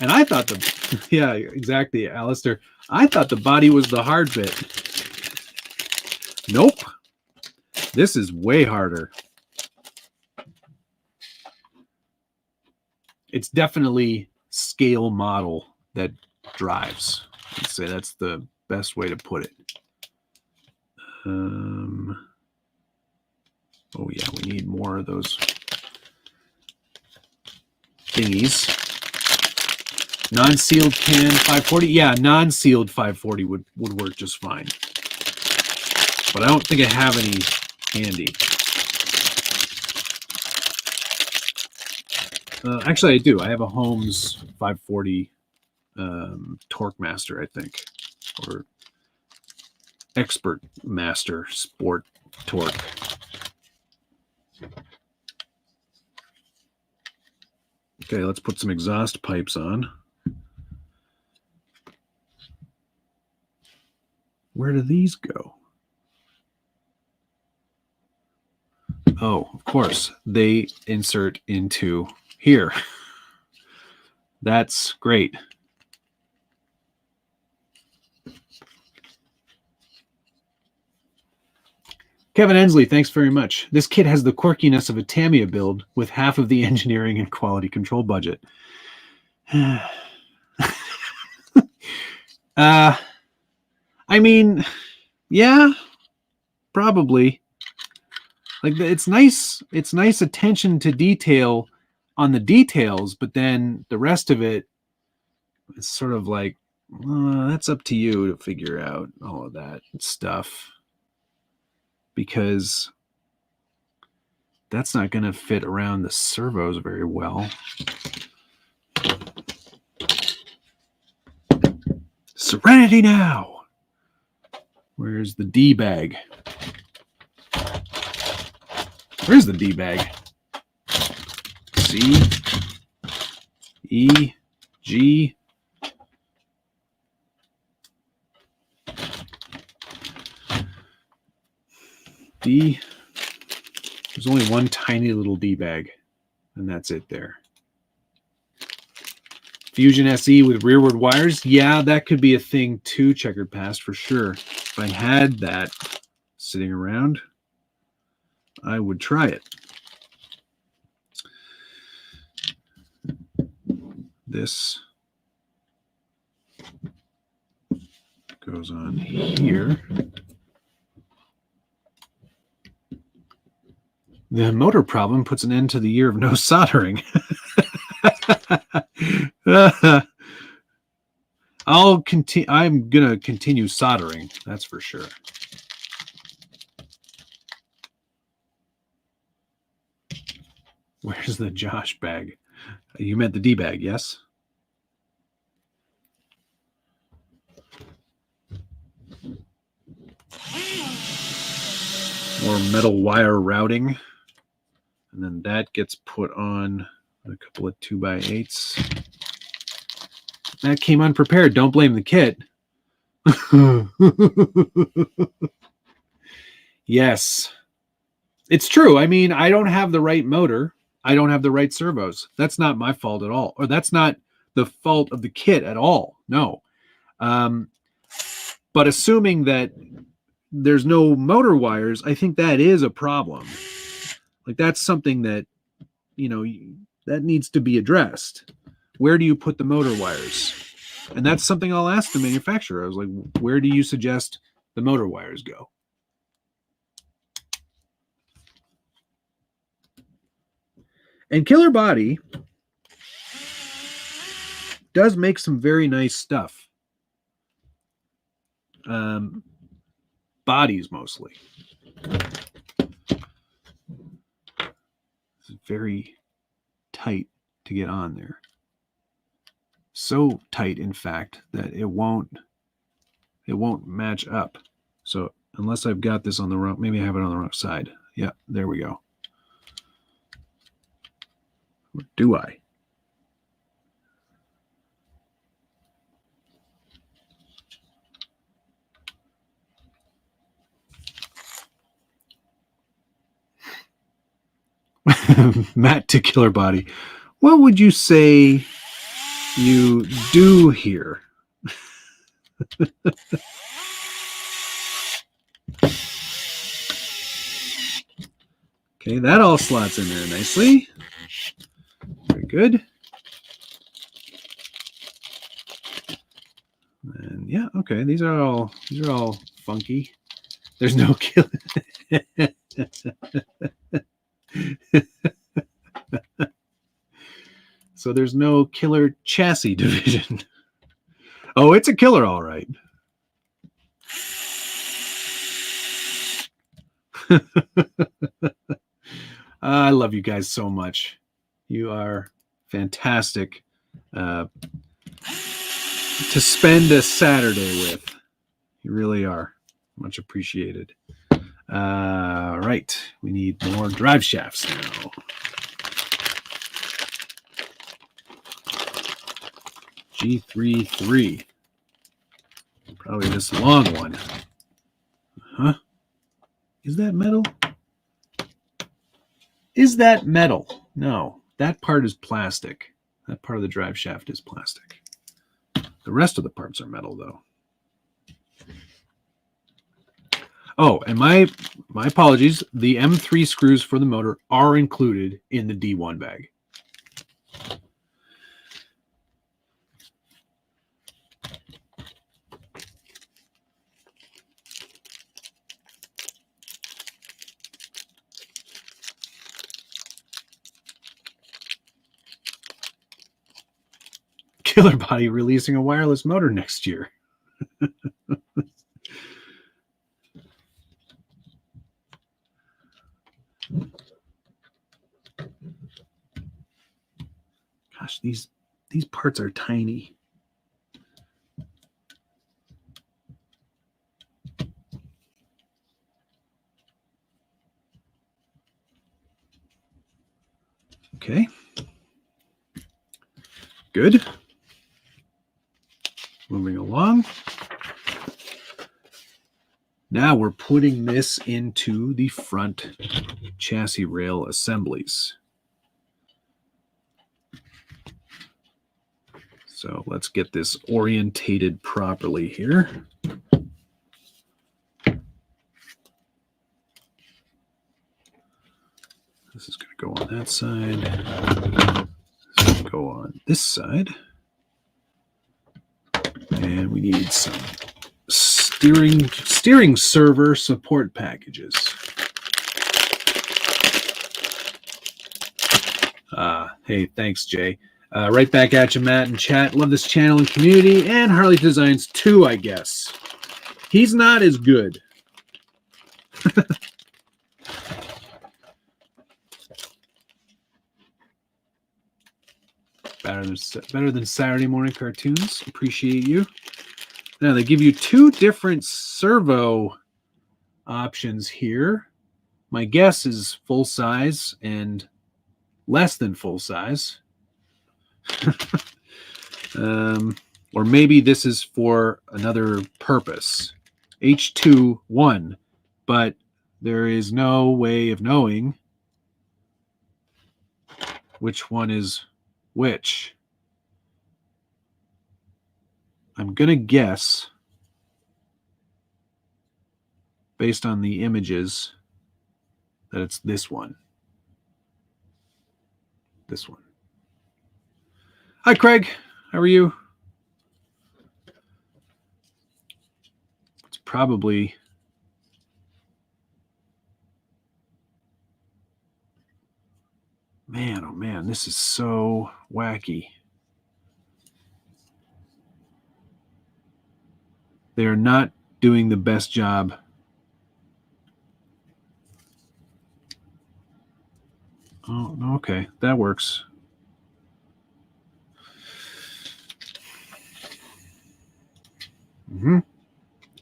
[SPEAKER 1] I thought yeah, exactly, Alistair. I thought the body was the hard bit. Nope. This is way harder. It's definitely scale model that drives. I'd say that's the best way to put it. Oh yeah, we need more of those thingies. Non-sealed can 540. Yeah, non-sealed 540 would work just fine. But I don't think I have any handy. Actually, I do. I have a Holmes 540 Torque Master, I think. Or Expert Master Sport Torque. Okay, let's put some exhaust pipes on. Where do these go? Oh, of course, they insert into here. That's great. Kevin Ensley, thanks very much. This kit has the quirkiness of a Tamiya build with half of the engineering and quality control budget. I mean, yeah, probably. Like, it's nice attention to detail on the details, but then the rest of it is sort of like, that's up to you to figure out all of that stuff, because that's not going to fit around the servos very well. Serenity now. Where's the D bag? Where's the D bag? C, E, G. D. There's only one tiny little D bag, and that's it there. Fusion SE with rearward wires. Yeah, that could be a thing too, Checkered Past, for sure. If I had that sitting around, I would try it. This goes on here. The motor problem puts an end to the year of no soldering. I'll continue. I'm gonna continue soldering. That's for sure. Where's the Josh bag? You meant the D bag, yes? More metal wire routing. And then that gets put on a couple of 2x8s. That came unprepared. Don't blame the kit. Yes. It's true. I mean, I don't have the right motor. I don't have the right servos. That's not my fault at all. Or that's not the fault of the kit at all. No. But assuming that there's no motor wires, I think that is a problem. Like that's something that, you know, that needs to be addressed. Where do you put the motor wires? And that's something I'll ask the manufacturer. I was like, where do you suggest the motor wires go? And Killerbody does make some very nice stuff. Bodies mostly. It's very tight to get on there. So tight, in fact, that it won't match up. So unless I've got this on the wrong, maybe I have it on the wrong side. Yeah, there we go. Or do I? Matt to Killerbody. What would you say you do here? Okay, that all slots in there nicely. Very good. And yeah, okay, these are all funky. There's no kill. So there's no killer chassis division. Oh, it's a killer, all right. I love you guys so much. You are fantastic to spend a Saturday with. You really are. Much appreciated. Right. We need more drive shafts now. G33. Probably this long one. Huh? Is that metal? Is that metal? No. That part is plastic. That part of the drive shaft is plastic. The rest of the parts are metal, though. Oh, and my apologies. The M3 screws for the motor are included in the D1 bag. Killerbody releasing a wireless motor next year. Gosh, these parts are tiny. Okay. Good. Moving along. Now we're putting this into the front chassis rail assemblies. So let's get this orientated properly here. This is going to go on that side. This is going to go on this side. And we need some steering server support packages. Hey, thanks, Jay. Right back at you, Matt, and chat. Love this channel and community, and Harley Designs too, I guess. He's not as good. Better than Saturday morning cartoons. Appreciate you. Now they give you two different servo options here. My guess is full size and less than full size. Or maybe this is for another purpose. H2 1, but there is no way of knowing which one is which. I'm going to guess, based on the images, that it's this one. This one. Hi, Craig. How are you? It's probably... Man, oh man, this is so wacky. They are not doing the best job. Oh, okay, that works.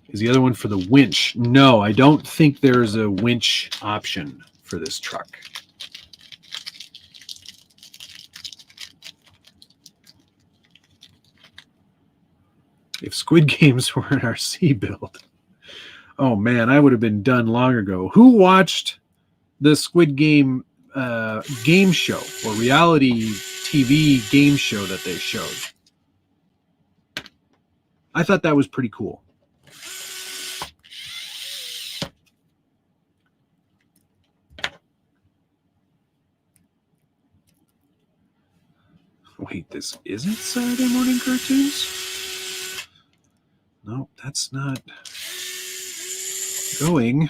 [SPEAKER 1] Is the other one for the winch? No, I don't think there's a winch option for this truck. If Squid Games were an RC build, oh man, I would have been done long ago. Who watched the Squid Game game show or reality TV game show that they showed? I thought that was pretty cool. Wait, this isn't Saturday morning cartoons? No, that's not going.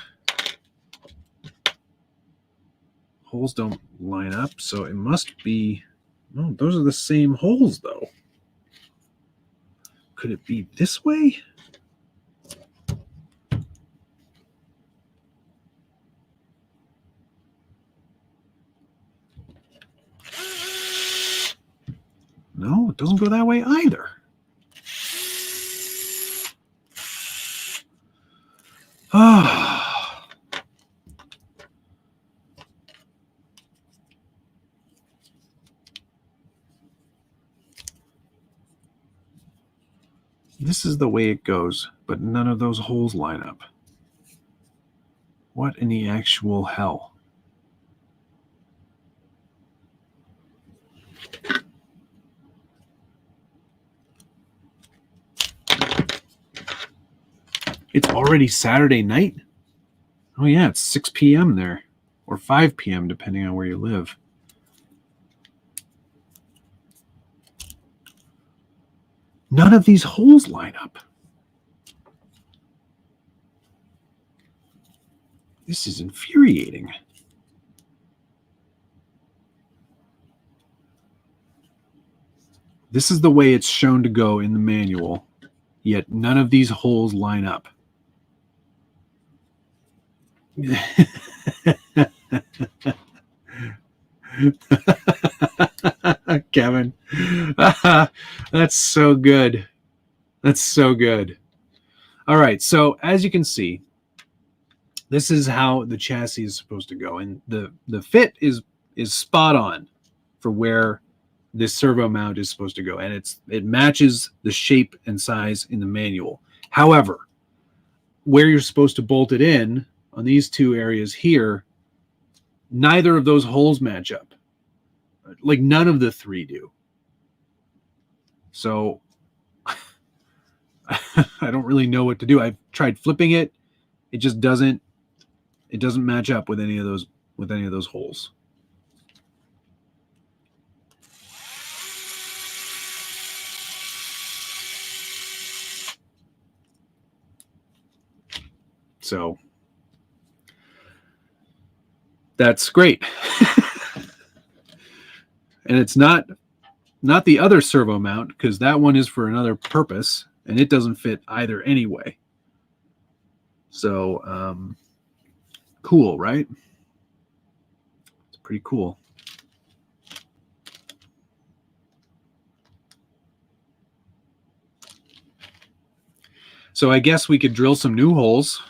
[SPEAKER 1] Holes don't line up, so it must be... No, those are the same holes, though. Could it be this way? No, it doesn't go that way either. Ah. This is the way it goes, but none of those holes line up. What in the actual hell? It's already Saturday night? Oh yeah, it's 6 p.m. there, or 5 p.m. depending on where you live. None of these holes line up. This is infuriating. This is the way it's shown to go in the manual, yet none of these holes line up. Kevin, that's so good. That's so good. All right, so as you can see, this is how the chassis is supposed to go, and the fit is spot on for where this servo mount is supposed to go, and it matches the shape and size in the manual. However, where you're supposed to bolt it in on these two areas here, neither of those holes match up. Like none of the three do. So I don't really know what to do. I've tried flipping it. It just doesn't match up with any of those holes. So that's great. And it's not the other servo mount, because that one is for another purpose and it doesn't fit either anyway. So cool, right? It's pretty cool. So I guess we could drill some new holes,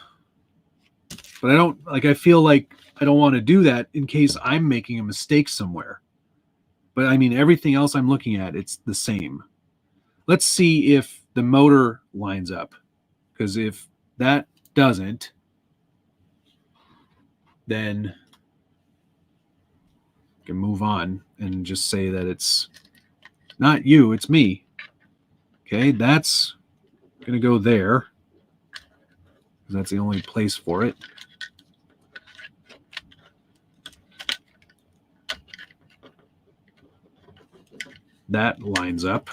[SPEAKER 1] but I feel like I don't want to do that in case I'm making a mistake somewhere. But I mean, everything else I'm looking at, it's the same. Let's see if the motor lines up, because if that doesn't, then I can move on and just say that it's not you, it's me. Okay, that's going to go there, because that's the only place for it. That lines up.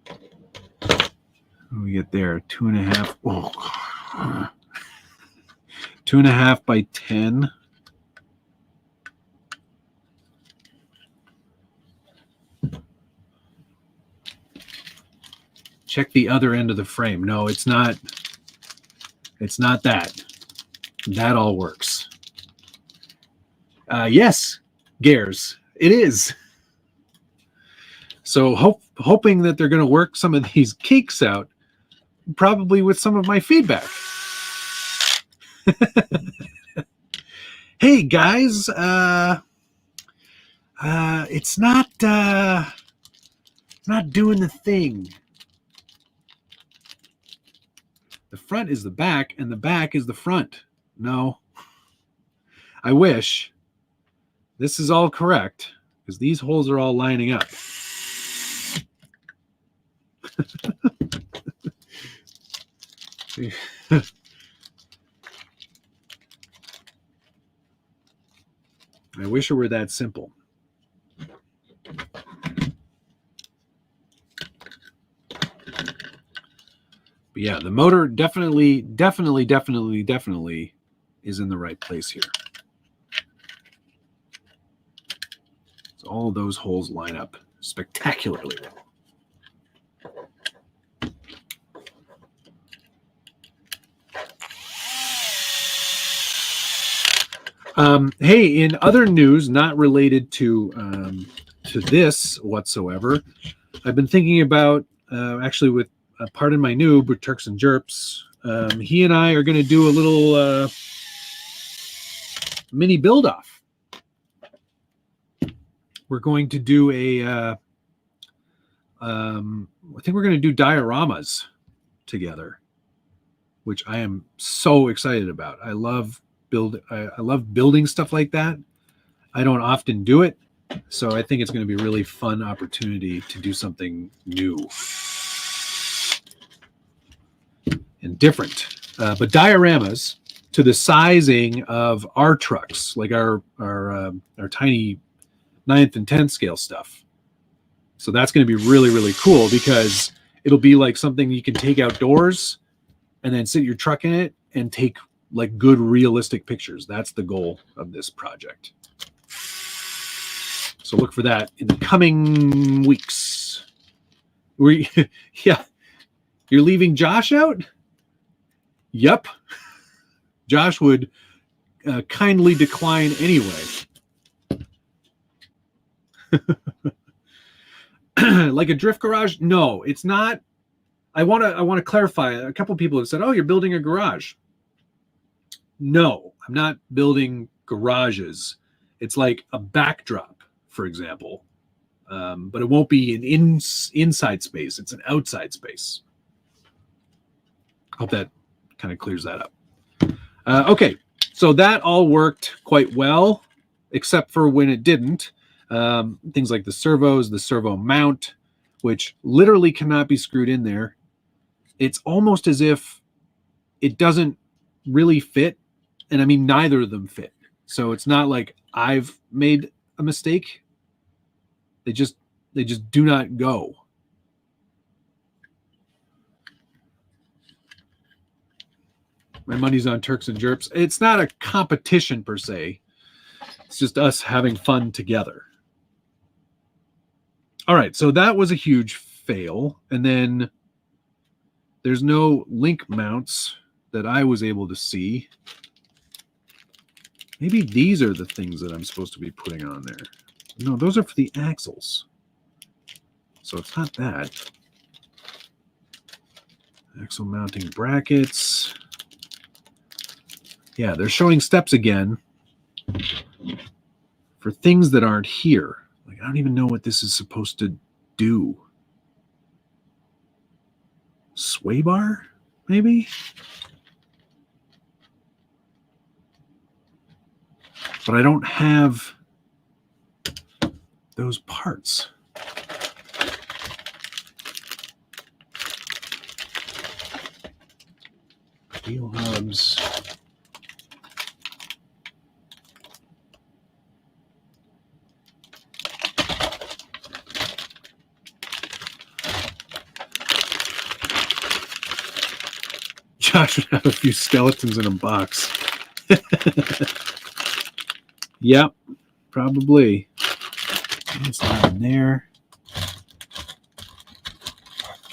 [SPEAKER 1] What do we get there? 2.5. Oh, 2.5 by 10. Check the other end of the frame. No, it's not. It's not that. That all works. Yes, Gares, it is. So hoping that they're going to work some of these kinks out, probably with some of my feedback. Hey guys, it's not doing the thing. The front is the back, and the back is the front. No, I wish. This is all correct, because these holes are all lining up. I wish it were that simple. But yeah, the motor definitely is in the right place here. So all of those holes line up spectacularly well. Hey, in other news, not related to this whatsoever, I've been thinking about actually with pardon my noob with Turks and Jerps. He and I are going to do a little mini build off. We're going to do a I think we're going to do dioramas together, which I am so excited about. I love building stuff like that. I don't often do it, so I think it's going to be a really fun opportunity to do something new and different. But dioramas to the sizing of our trucks, like our tiny 9th and 10th scale stuff. So that's going to be really, really cool, because it'll be like something you can take outdoors and then sit your truck in it and take like good realistic pictures. That's the goal of this project. So look for that in the coming weeks. Yeah, you're leaving Josh out? Yep. Josh would kindly decline anyway. Like a drift garage? No, it's not. I want to clarify. A couple of people have said, "Oh, you're building a garage." No, I'm not building garages. It's like a backdrop, for example, but it won't be an inside space. It's an outside space. Hope that kind of clears that up. Okay, so that all worked quite well, except for when it didn't. Things like the servos, the servo mount, which literally cannot be screwed in there. It's almost as if it doesn't really fit. And I mean, neither of them fit. So it's not like I've made a mistake. They just do not go. My money's on Turks and Jerps. It's not a competition per se. It's just us having fun together. All right, so that was a huge fail. And then there's no link mounts that I was able to see. Maybe these are the things that I'm supposed to be putting on there. No, those are for the axles. So it's not that. Axle mounting brackets. Yeah, they're showing steps again for things that aren't here. Like, I don't even know what this is supposed to do. Sway bar, maybe? but I don't have those parts. Wheel hubs. Josh would have a few skeletons in a box. Yep, probably. It's not in there.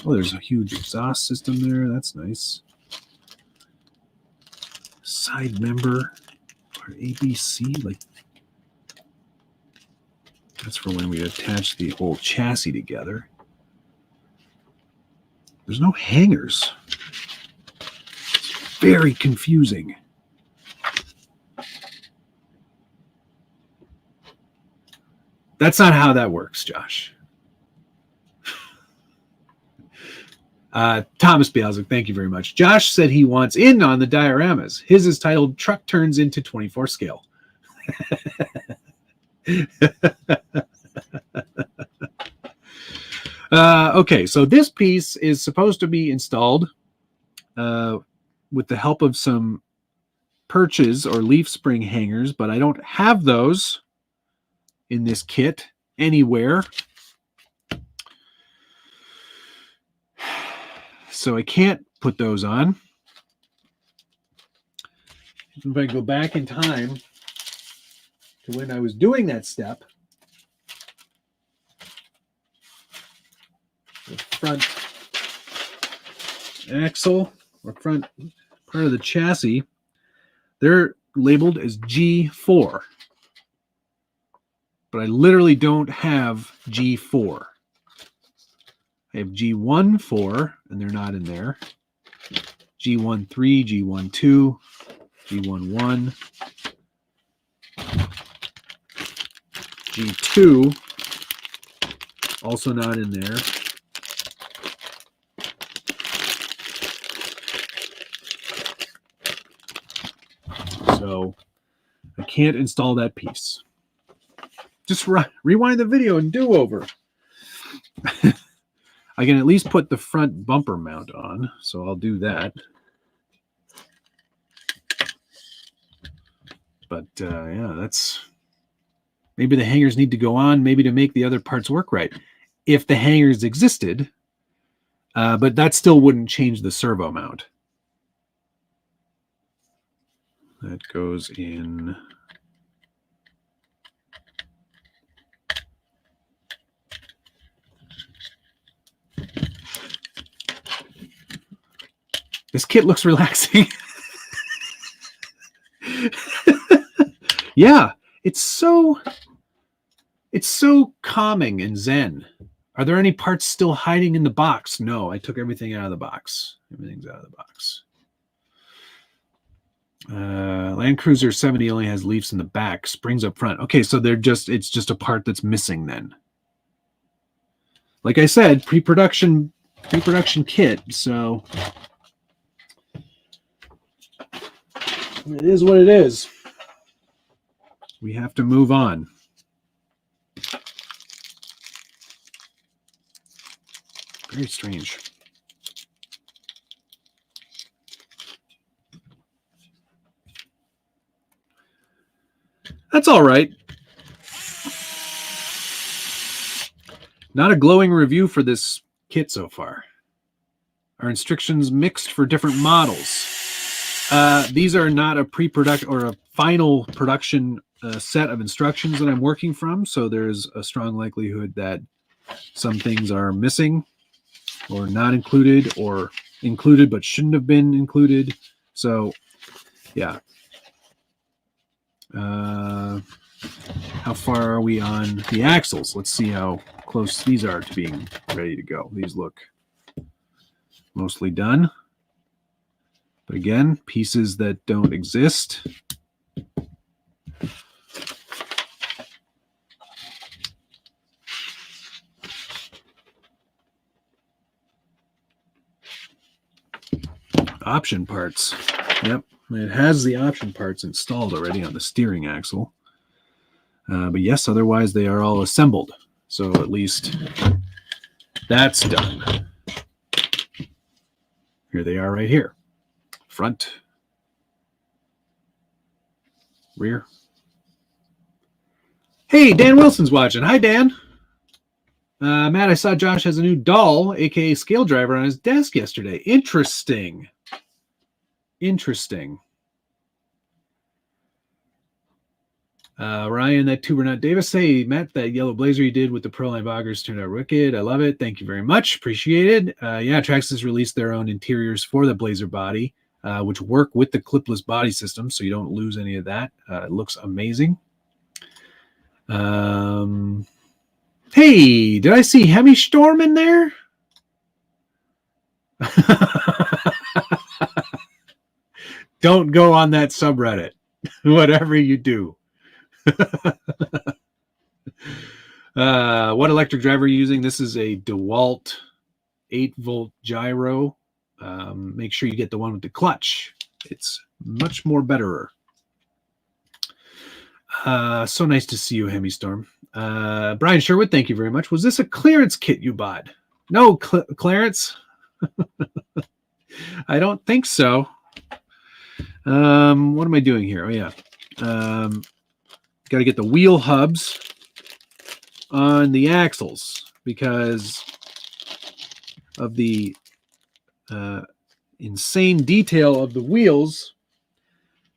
[SPEAKER 1] Oh, there's a huge exhaust system there. That's nice. Side member or ABC, like that's for when we attach the whole chassis together. There's no hangers. It's very confusing. That's not how that works, Josh. Thomas Bialzik, thank you very much. Josh said he wants in on the dioramas. His is titled Truck Turns into 24 Scale. Okay, so this piece is supposed to be installed with the help of some perches or leaf spring hangers, but I don't have those in this kit anywhere. So I can't put those on. If I go back in time to when I was doing that step, the front axle or front part of the chassis, they're labeled as G4. But I literally don't have G4. I have G1-4, and they're not in there. G1-3, G1-2, G1-1, G2, also not in there. So I can't install that piece. Just rewind the video and do over. I can at least put the front bumper mount on, so I'll do that. But yeah, that's maybe the hangers need to go on, maybe to make the other parts work right. If the hangers existed, but that still wouldn't change the servo mount. That goes in. This kit looks relaxing. Yeah, it's so calming and zen. Are there any parts still hiding in the box? No, I took everything out of the box. Everything's out of the box. Land Cruiser 70 only has leaves in the back, springs up front. Okay, so it's just a part that's missing then. Like I said, pre-production kit, so it is what it is. We have to move on. Very strange. That's all right. Not a glowing review for this kit so far. Our instructions mixed for different models. These are not a pre-production or a final production set of instructions that I'm working from, so there's a strong likelihood that some things are missing or not included, or included but shouldn't have been included. So, yeah. How far are we on the axles? Let's see how close these are to being ready to go. These look mostly done. But again, pieces that don't exist. Option parts. Yep, it has the option parts installed already on the steering axle. But yes, otherwise they are all assembled. So at least that's done. Here they are right here. Front, rear. Hey, Dan Wilson's watching. Hi, Dan. Matt, I saw Josh has a new doll, aka scale driver, on his desk yesterday. Interesting. Interesting. Ryan, that tuber not Davis. Hey, Matt, that yellow blazer you did with the Proline boggers turned out wicked. I love it. Thank you very much. Appreciate it. Yeah, Traxxas released their own interiors for the blazer body, which work with the clipless body system, so you don't lose any of that. It looks amazing. Hey, did I see Hemi Storm in there? Don't go on that subreddit, whatever you do. What electric driver are you using? This is a DeWalt 8-volt gyro. Make sure you get the one with the clutch. It's much more betterer. So nice to see you, Hemi Storm. Brian Sherwood, thank you very much. Was this a clearance kit you bought? No, Clarence. I don't think so. What am I doing here? Oh, yeah. Got to get the wheel hubs on the axles because of the insane detail of the wheels.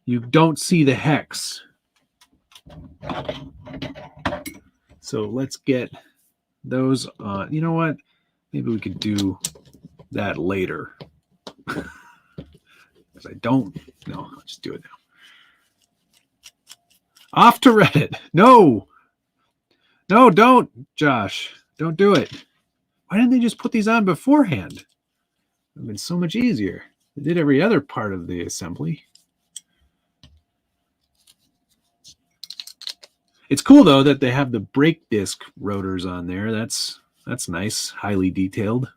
[SPEAKER 1] You don't see the hex. So let's get those on. You know what? Maybe we could do that later. Because I don't. No, I'll just do it now. Off to Reddit. No, don't, Josh. Don't do it. Why didn't they just put these on beforehand? It would have been so much easier. They did every other part of the assembly. It's cool, though, that they have the brake disc rotors on there. That's nice, highly detailed.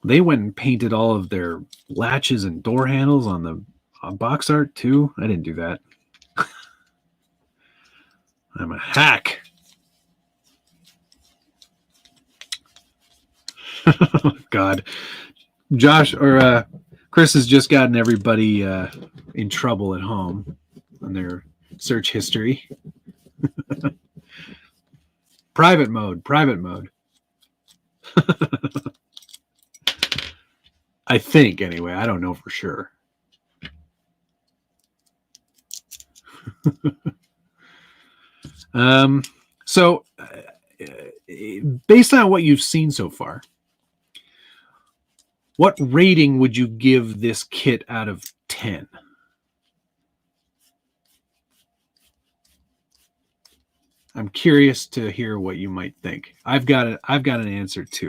[SPEAKER 1] They went and painted all of their latches and door handles on the box art, too. I didn't do that. I'm a hack. God. Josh or Chris has just gotten everybody in trouble at home on their search history. Private mode. I think, anyway. I don't know for sure. So based on what you've seen so far, what rating would you give this kit out of 10? I'm curious to hear what you might think. I've got an answer too.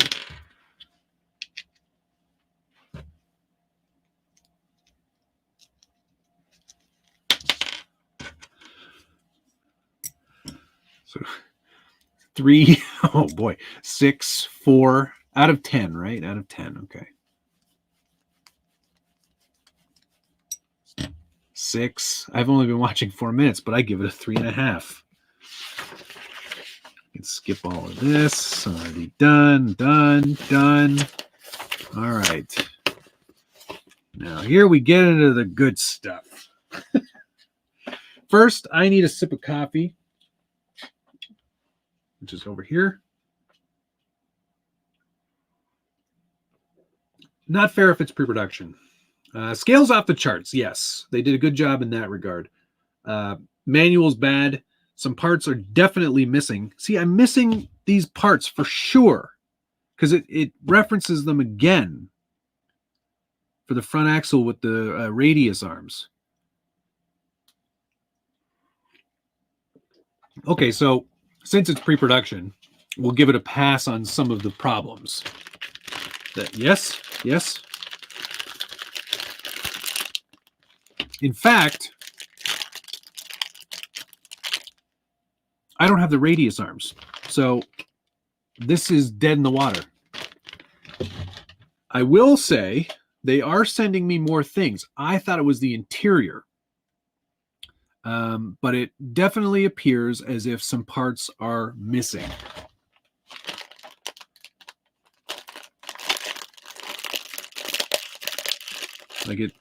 [SPEAKER 1] So 3, oh boy, 6, 4 out of 10, right? Out of 10, okay. 6. I've only been watching 4 minutes, but I give it a 3.5. Can skip all of this. Already done. All right. Now here we get into the good stuff. First, I need a sip of coffee, which is over here. Not fair if it's pre-production. Scales off the charts. Yes, they did a good job in that regard. Manual's bad. Some parts are definitely missing. See, I'm missing these parts for sure because it references them again for the front axle with the radius arms. Okay, so since it's pre-production, we'll give it a pass on some of the problems. Yes. In fact, I don't have the radius arms, so this is dead in the water. I will say they are sending me more things. I thought it was the interior. but it definitely appears as if some parts are missing. Like it,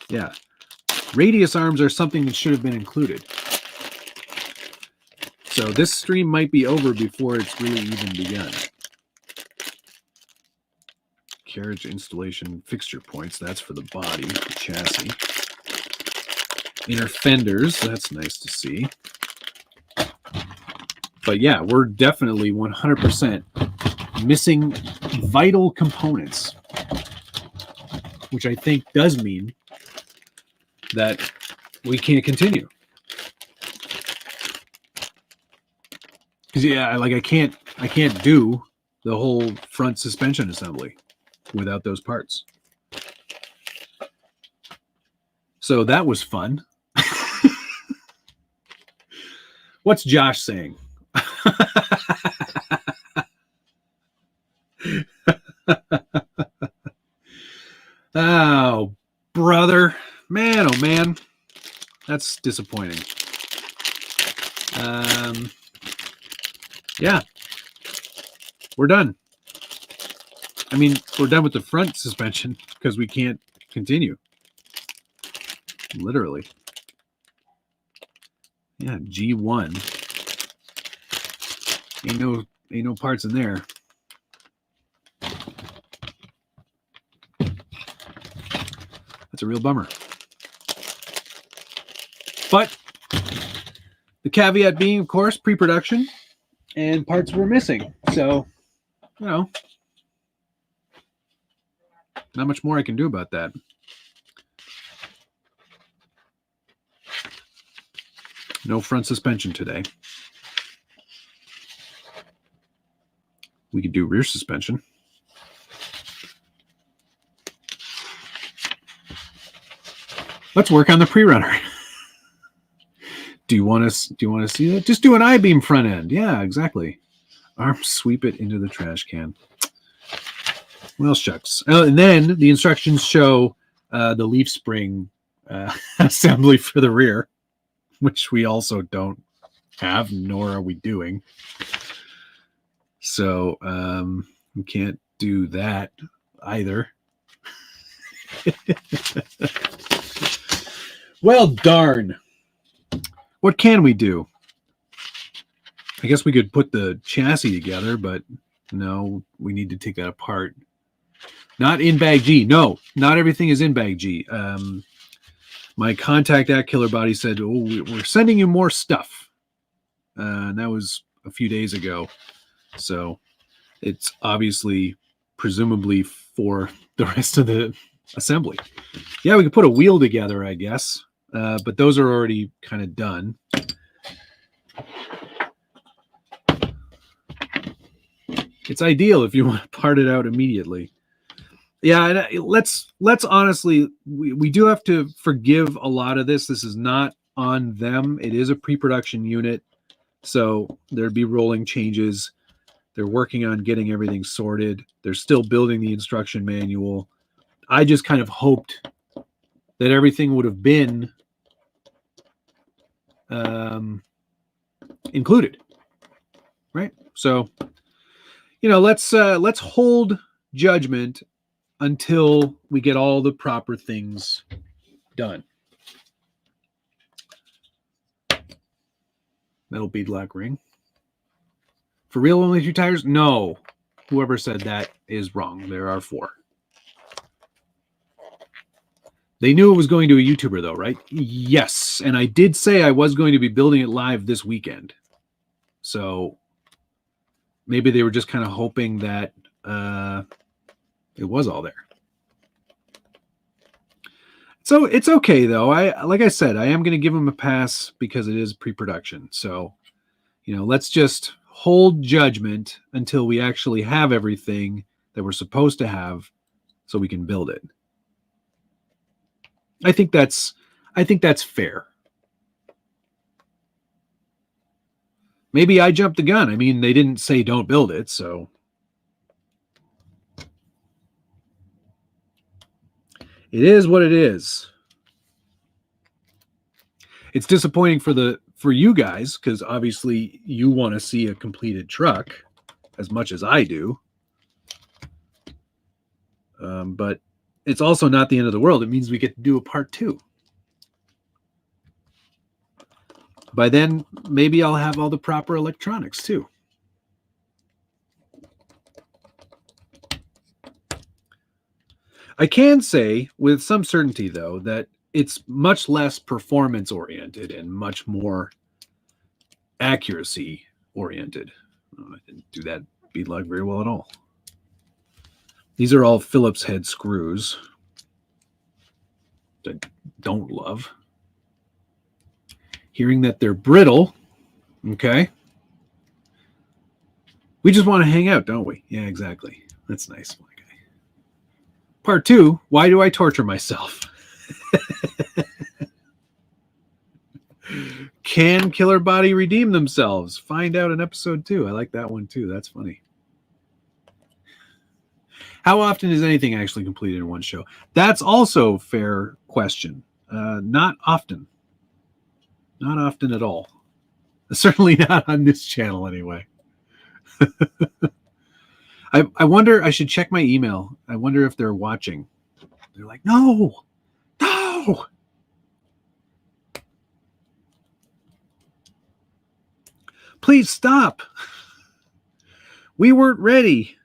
[SPEAKER 1] yeah. Radius arms are something that should have been included. So this stream might be over before it's really even begun. Carriage installation fixture points, that's for the body, the chassis. Inner fenders, that's nice to see. But yeah, we're definitely 100% missing vital components, which I think does mean that we can't continue. Because yeah, like I can't do the whole front suspension assembly without those parts. So that was fun. What's Josh saying? Oh, brother. Man, oh man. That's disappointing. Yeah. We're done. I mean, we're done with the front suspension because we can't continue. Literally. Yeah, G1. Ain't no parts in there. That's a real bummer. But the caveat being, of course, pre-production and parts were missing. So, you know, not much more I can do about that. No front suspension today. We could do rear suspension. Let's work on the pre-runner. Do you want to see that? Just do an I-beam front end. Yeah, exactly. Arm sweep it into the trash can. Well, shucks. And then the instructions show the leaf spring assembly for the rear, which we also don't have, nor are we doing. So we can't do that either. Well, darn. What can we do? I guess we could put the chassis together, but no, we need to take that apart. Not in bag G. No, not everything is in bag G. My contact at Killerbody said, "Oh, we're sending you more stuff." And that was a few days ago. So it's obviously, presumably, for the rest of the assembly. Yeah, we could put a wheel together, I guess. But those are already kind of done. It's ideal if you want to part it out immediately. Yeah, and let's honestly, we do have to forgive a lot of this. This is not on them. It is a pre-production unit, so there'd be rolling changes. They're working on getting everything sorted. They're still building the instruction manual. I just kind of hoped that everything would have been included, right? So, you know, let's hold judgment until we get all the proper things done. Metal beadlock ring. For real, only 2 tires? No. Whoever said that is wrong. There are 4. They knew it was going to a YouTuber, though, right? Yes. And I did say I was going to be building it live this weekend. So maybe they were just kind of hoping that it was all there. So it's okay, though. Like I said, I am going to give them a pass because it is pre-production. So, you know, let's just hold judgment until we actually have everything that we're supposed to have so we can build it. I think that's fair. Maybe I jumped the gun. I mean, they didn't say don't build it, so it is what it is. It's disappointing for you guys, because obviously you want to see a completed truck as much as I do. But it's also not the end of the world. It means we get to do a part 2. By then, maybe I'll have all the proper electronics too. I can say with some certainty, though, that it's much less performance oriented and much more accuracy oriented. Oh, I didn't do that bead lug very well at all. These are all Phillips head screws that I don't love. Hearing that they're brittle, okay. We just want to hang out, don't we? Yeah, exactly. That's nice. Okay. Part 2, why do I torture myself? Can Killerbody redeem themselves? Find out in episode 2. I like that one too. That's funny. How often is anything actually completed in one show? That's also a fair question. Not often. Not often at all. Certainly not on this channel anyway. I wonder, I should check my email. I wonder if they're watching. They're like, no. Please stop. We weren't ready.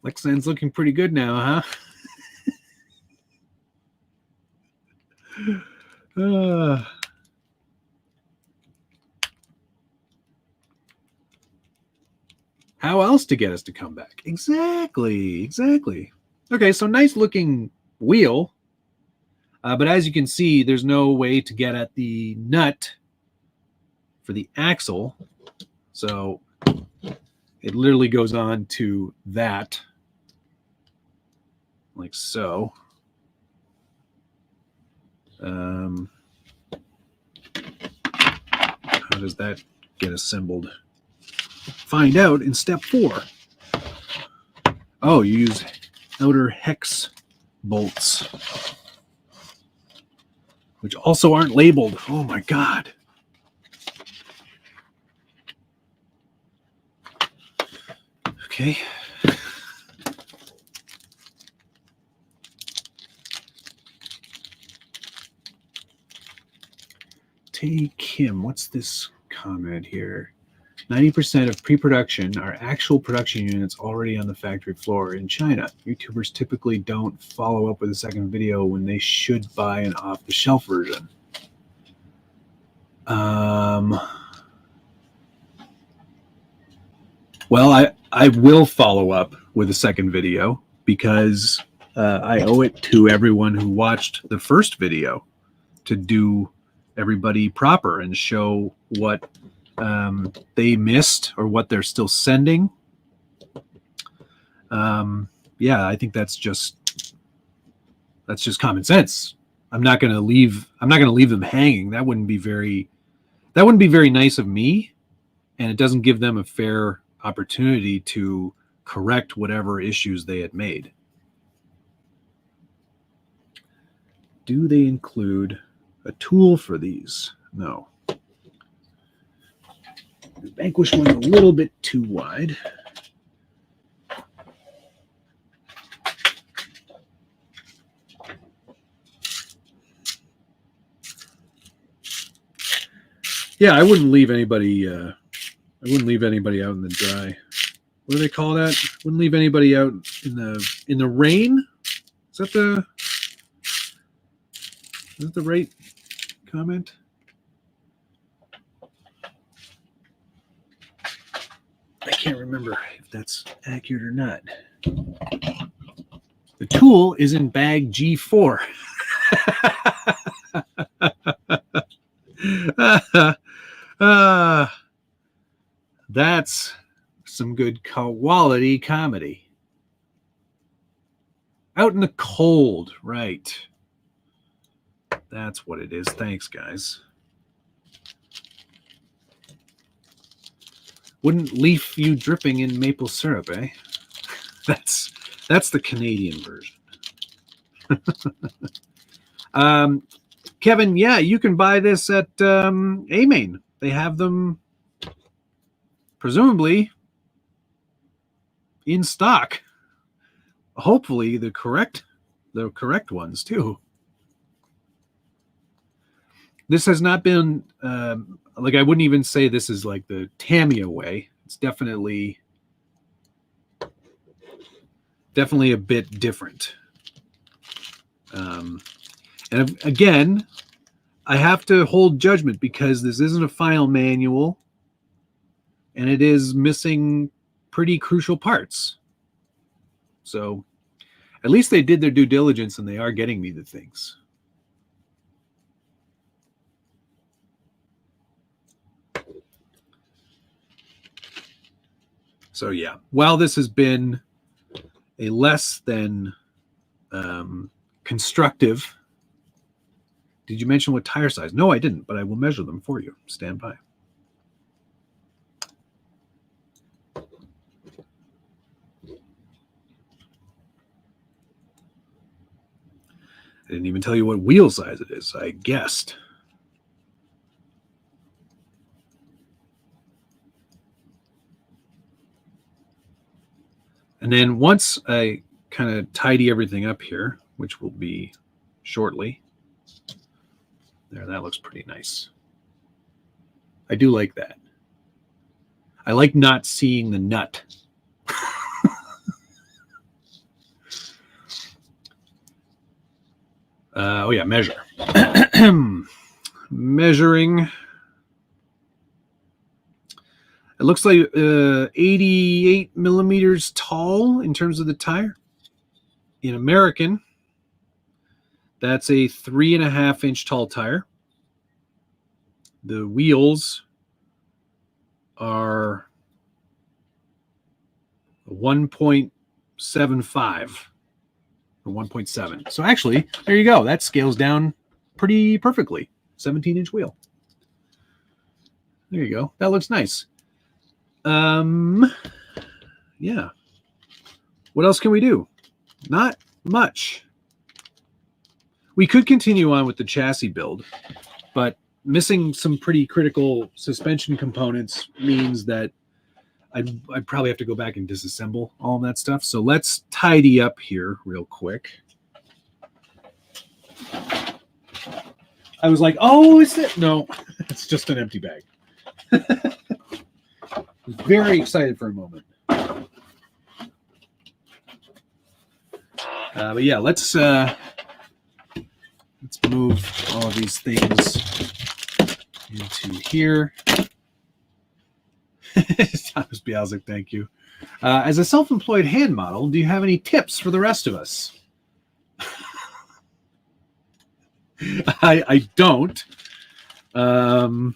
[SPEAKER 1] Lexan's looking pretty good now, huh? How else to get us to come back? Exactly. Okay, so nice looking wheel. But as you can see, there's no way to get at the nut for the axle. So it literally goes on to that. Like so. How does that get assembled? Find out in step 4. Oh, you use outer hex bolts, which also aren't labeled. Oh my God. Okay. Take him. What's this comment here? 90% of pre-production are actual production units already on the factory floor in China. YouTubers typically don't follow up with a second video when they should buy an off-the-shelf version. Well, I will follow up with a second video because I owe it to everyone who watched the first video to do everybody proper and show what they missed or what they're still sending. Yeah, I think that's just common sense. I'm not going to leave them hanging. That wouldn't be very nice of me, and it doesn't give them a fair opportunity to correct whatever issues they had made. Do they include a tool for these? No. The Vanquish one's a little bit too wide. Yeah, I wouldn't leave anybody out in the dry. What do they call that? Wouldn't leave anybody out in the rain? Is that the right comment? I can't remember if that's accurate or not. The tool is in bag G4. That's some good quality comedy. Out in the cold, right. That's what it is. Thanks, guys. Wouldn't leave you dripping in maple syrup, eh? That's the Canadian version. Kevin, yeah, you can buy this at A-Main. They have them presumably in stock. Hopefully the correct ones too. This has not been like, I wouldn't even say this is like the Tamiya way. It's definitely a bit different. And again, I have to hold judgment because this isn't a final manual and it is missing pretty crucial parts. So at least they did their due diligence and they are getting me the things. So yeah, while this has been a less than constructive. Did you mention what tire size? No, I didn't, but I will measure them for you. Stand by. I didn't even tell you what wheel size it is. I guessed. And then once I kind of tidy everything up here, which will be shortly. There, that looks pretty nice. I do like that. I like not seeing the nut. Oh yeah, measure. Measuring. It looks like 88 millimeters tall in terms of the tire. In American, that's a 3.5 inch tall tire. The wheels are 1.75 or 1.7. So actually, there you go. That scales down pretty perfectly. 17-inch wheel. There you go. That looks nice. Yeah. What else can we do? Not much. We could continue on with the chassis build, but missing some pretty critical suspension components means that I'd probably have to go back and disassemble all of that stuff. So let's tidy up here real quick. I was like, oh, is it? No, it's just an empty bag. Very excited for a moment. But yeah, let's move all of these things into here. Thomas Bialzik, thank you. As a self-employed hand model, do you have any tips for the rest of us? I don't. I'm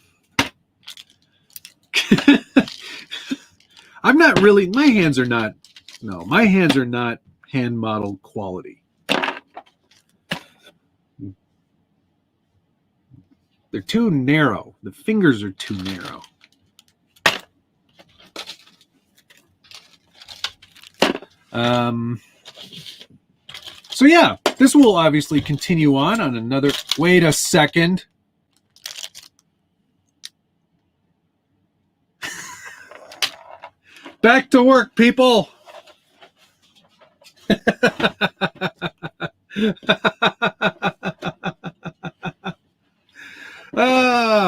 [SPEAKER 1] not really, my hands are not hand model quality. They're too narrow. The fingers are too narrow. So yeah, this will obviously continue on another, wait a second. Back to work, people.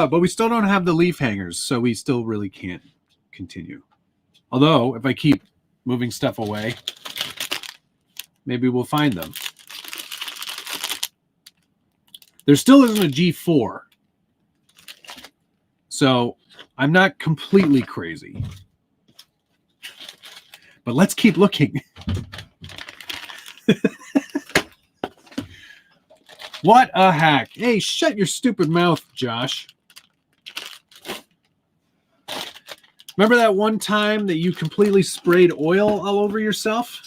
[SPEAKER 1] But we still don't have the leaf hangers, so we still really can't continue. Although, if I keep moving stuff away, maybe we'll find them. There still isn't a G4. So I'm not completely crazy. But let's keep looking. What a hack. Hey, shut your stupid mouth, Josh. Remember that one time that you completely sprayed oil all over yourself?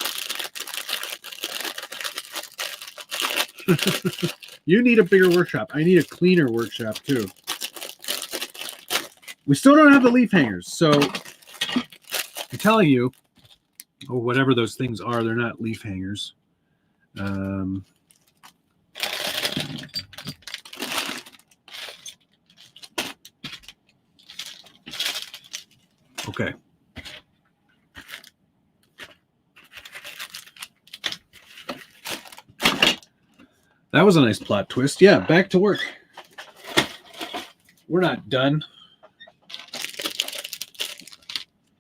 [SPEAKER 1] You need a bigger workshop. I need a cleaner workshop too. We still don't have the leaf hangers, so I'm telling you, or whatever those things are. They're not leaf hangers. Okay. That was a nice plot twist. Yeah, back to work. We're not done.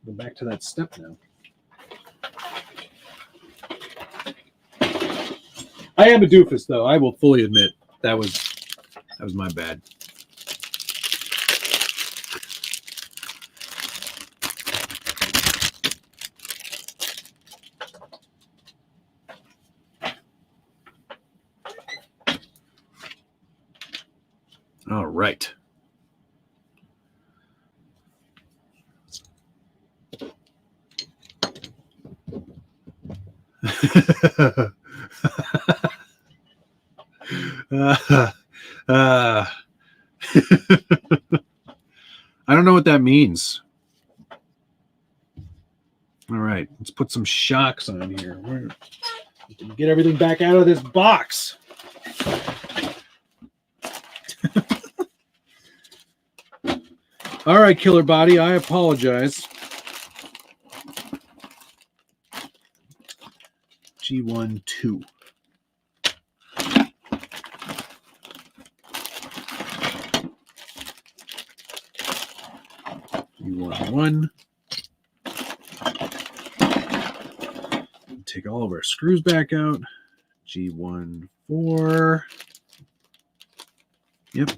[SPEAKER 1] Go back to that step now. I am a doofus, though. I will fully admit that was my bad. All right. I don't know what that means. All right, let's put some shocks on here. We can get everything back out of this box. All right, Killerbody, I apologize. G1 2. G1 1. Take all of our screws back out. G1 4. Yep.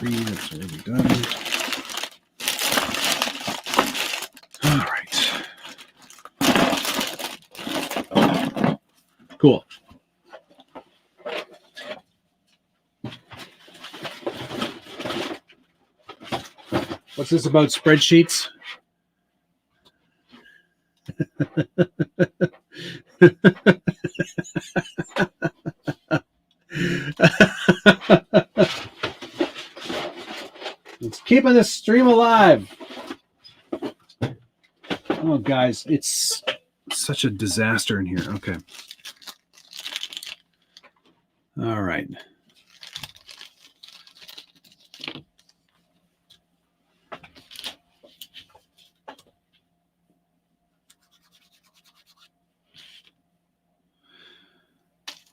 [SPEAKER 1] That's already done. All right. Cool. What's this about spreadsheets? It's keeping this stream alive. Oh, guys, it's such a disaster in here. Okay. All right.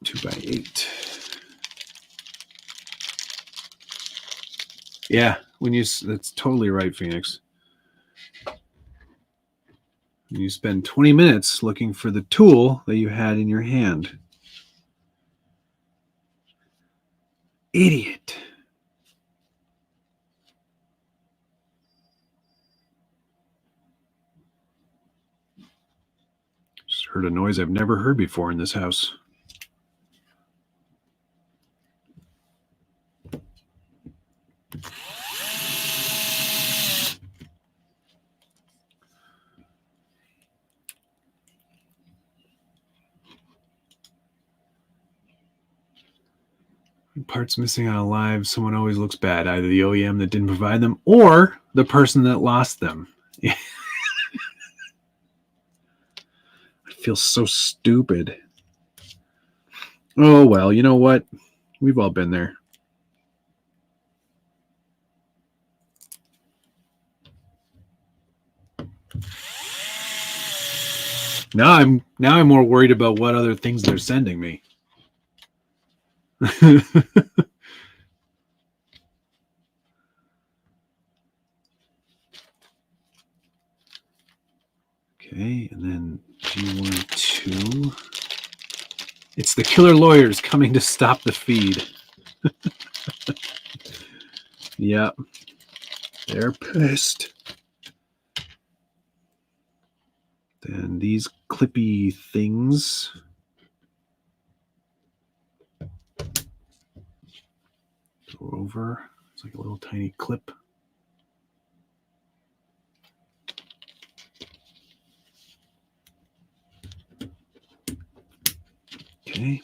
[SPEAKER 1] Two by 8. Yeah, that's totally right, Phoenix. You spend 20 minutes looking for the tool that you had in your hand. Idiot. Just heard a noise I've never heard before in this house. Parts missing on a live, someone always looks bad. Either the OEM that didn't provide them or the person that lost them. I feel so stupid. Oh, well, you know what? We've all been there. Now I'm more worried about what other things they're sending me. Okay, and then G1 2. It's the killer lawyers coming to stop the feed. Yep. They're pissed. Then these clippy things. Go over. It's like a little tiny clip. Okay.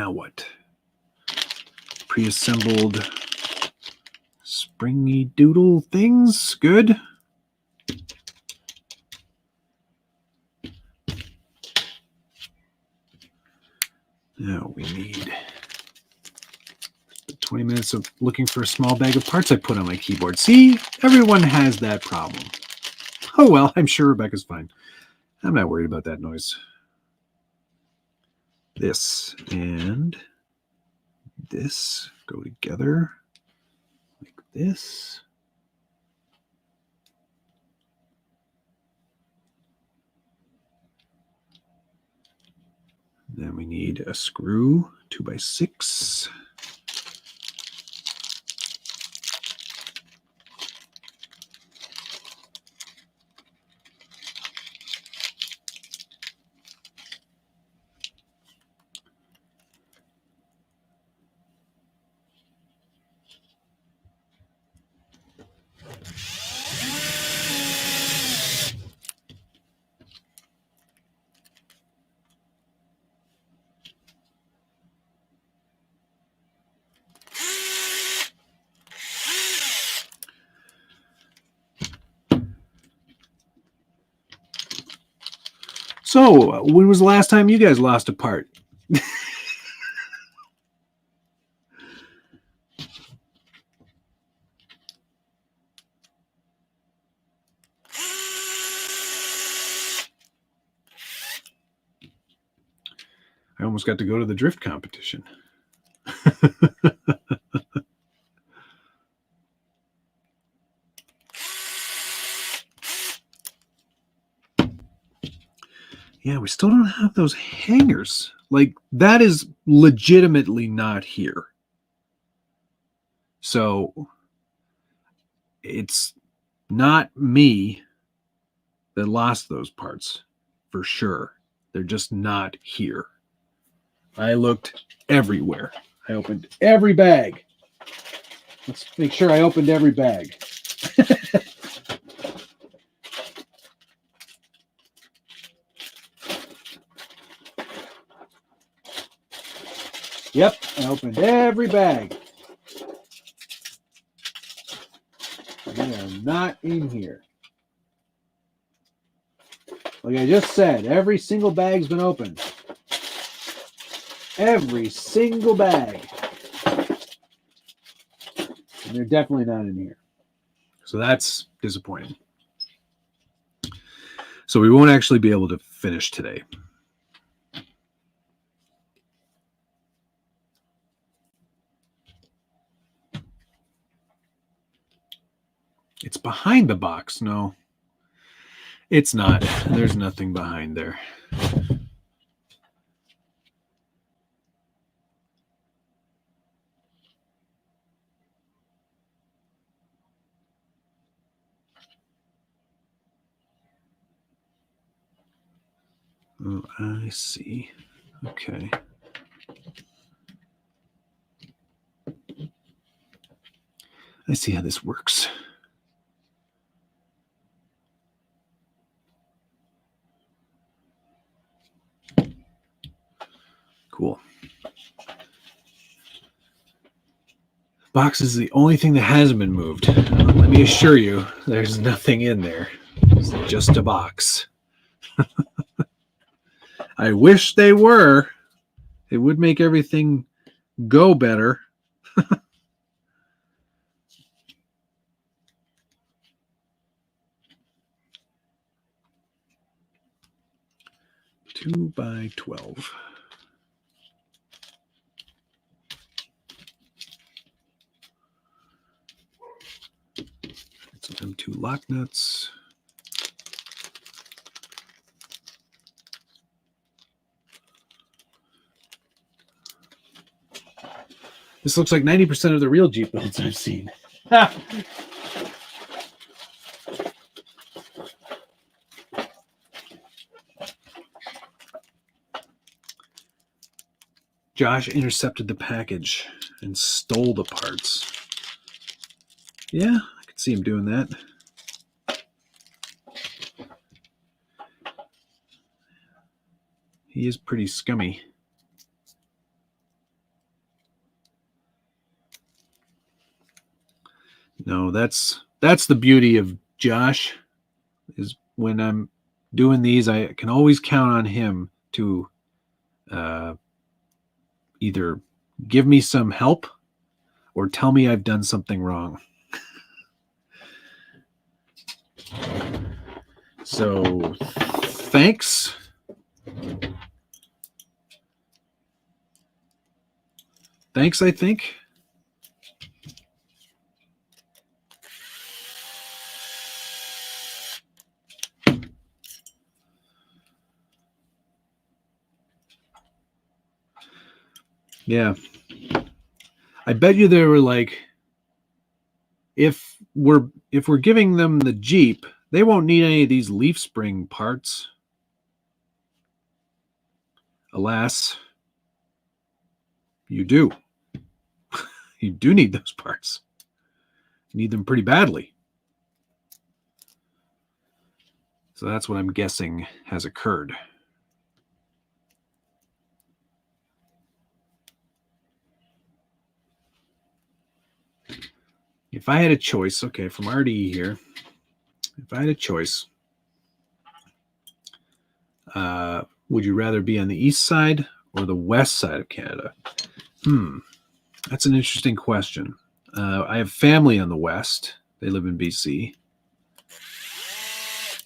[SPEAKER 1] Now what? Pre-assembled springy doodle things. Good. Now we need 20 minutes of looking for a small bag of parts I put on my keyboard. See, everyone has that problem. Oh well, I'm sure Rebecca's fine. I'm not worried about that noise. This and this go together like this. Then we need a screw, 2x6. So, when was the last time you guys lost a part? I almost got to go to the drift competition. Yeah, we still don't have those hangers. Like, that is legitimately not here. So, it's not me that lost those parts, for sure. They're just not here. I looked everywhere. I opened every bag. Let's make sure I opened every bag. Yep, I opened every bag. They are not in here. Like I just said, every single bag's been opened. Every single bag. And they're definitely not in here. So that's disappointing. So we won't actually be able to finish today. It's behind the box. No, it's not. There's nothing behind there. Oh, I see. Okay. I see how this works. Cool. Box is the only thing that hasn't been moved. Let me assure you, there's nothing in there. It's just a box. I wish they were. It would make everything go better. Two by 12. So them two lock nuts. This looks like 90% of the real Jeep builds I've seen. Josh intercepted the package and stole the parts. Yeah, I could see him doing that. He is pretty scummy. No, that's the beauty of Josh, is when I'm doing these, I can always count on him to either give me some help or tell me I've done something wrong. So, thanks. Thanks, I think. Yeah. I bet you they were like, if we're giving them the Jeep, they won't need any of these leaf spring parts. Alas, you do. You do need those parts. You need them pretty badly. So that's what I'm guessing has occurred. If I had a choice, okay, from RDE here, if I had a choice, would you rather be on the east side or the west side of Canada? That's an interesting question. I have family on the west. They live in BC.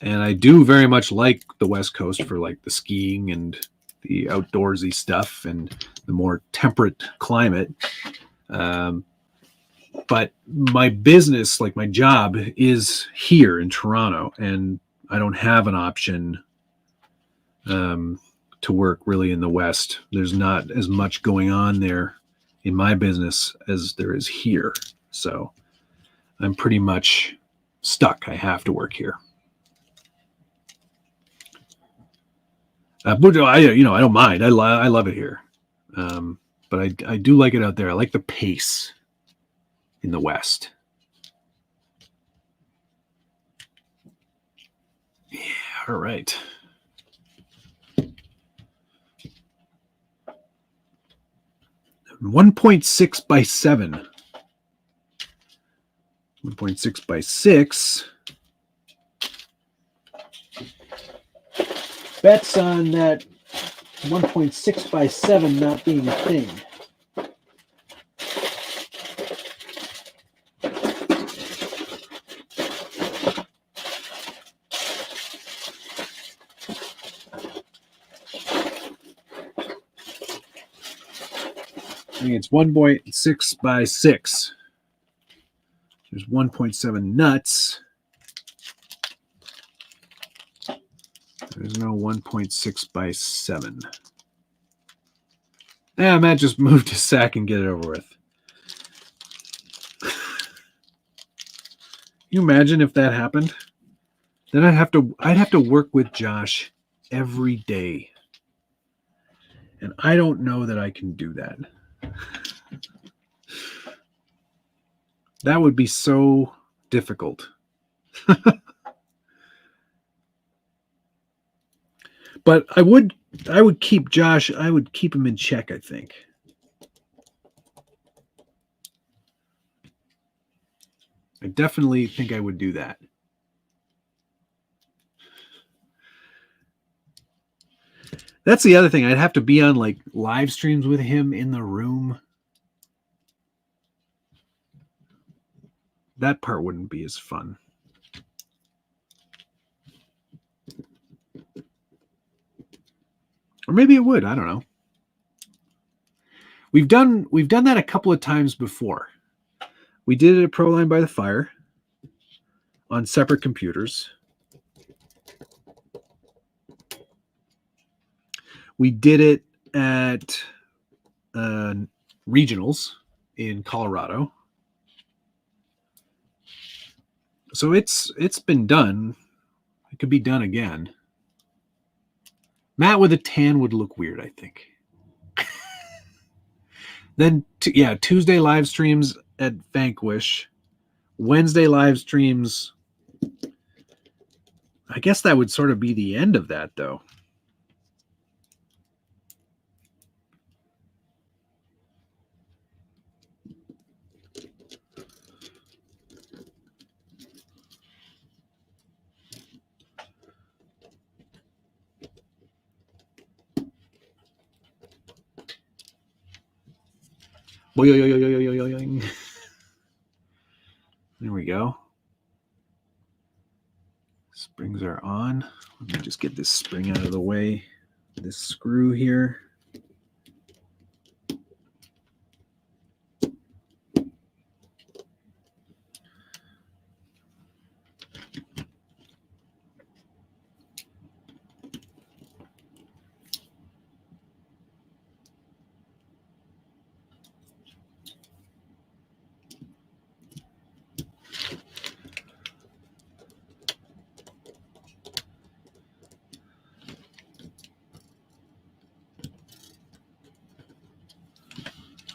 [SPEAKER 1] And I do very much like the West Coast for like the skiing and the outdoorsy stuff and the more temperate climate. But my business, like my job, is here in Toronto, and I don't have an option to work really in the West. There's not as much going on there in my business as there is here. So I'm pretty much stuck. I have to work here. But I don't mind. I love it here. But I do like it out there. I like the pace in the West. Yeah, all right. .6 by 7. 1.6 by 6. Bets on that 1.6 by 7 not being a thing. I think it's 1.6 by 6. There's 1.7 nuts. There's no 1.6 by 7. I might just move to SAC and get it over with. Can you imagine if that happened? Then I'd have to work with Josh every day. And I don't know that I can do that. That would be so difficult. But I would keep Josh, I would keep him in check, I think. I definitely think I would do that. That's the other thing. I'd have to be on like live streams with him in the room. That part wouldn't be as fun. Or maybe it would. I don't know. We've done that a couple of times before. We did it at Proline by the Fire on separate computers. We did it at regionals in Colorado. So it's been done. It could be done again. Matt with a tan would look weird, I think. Then, Tuesday live streams at Vanquish. Wednesday live streams. I guess that would sort of be the end of that, though. Boing. There we go. Springs are on. Let me just get this spring out of the way. This screw here.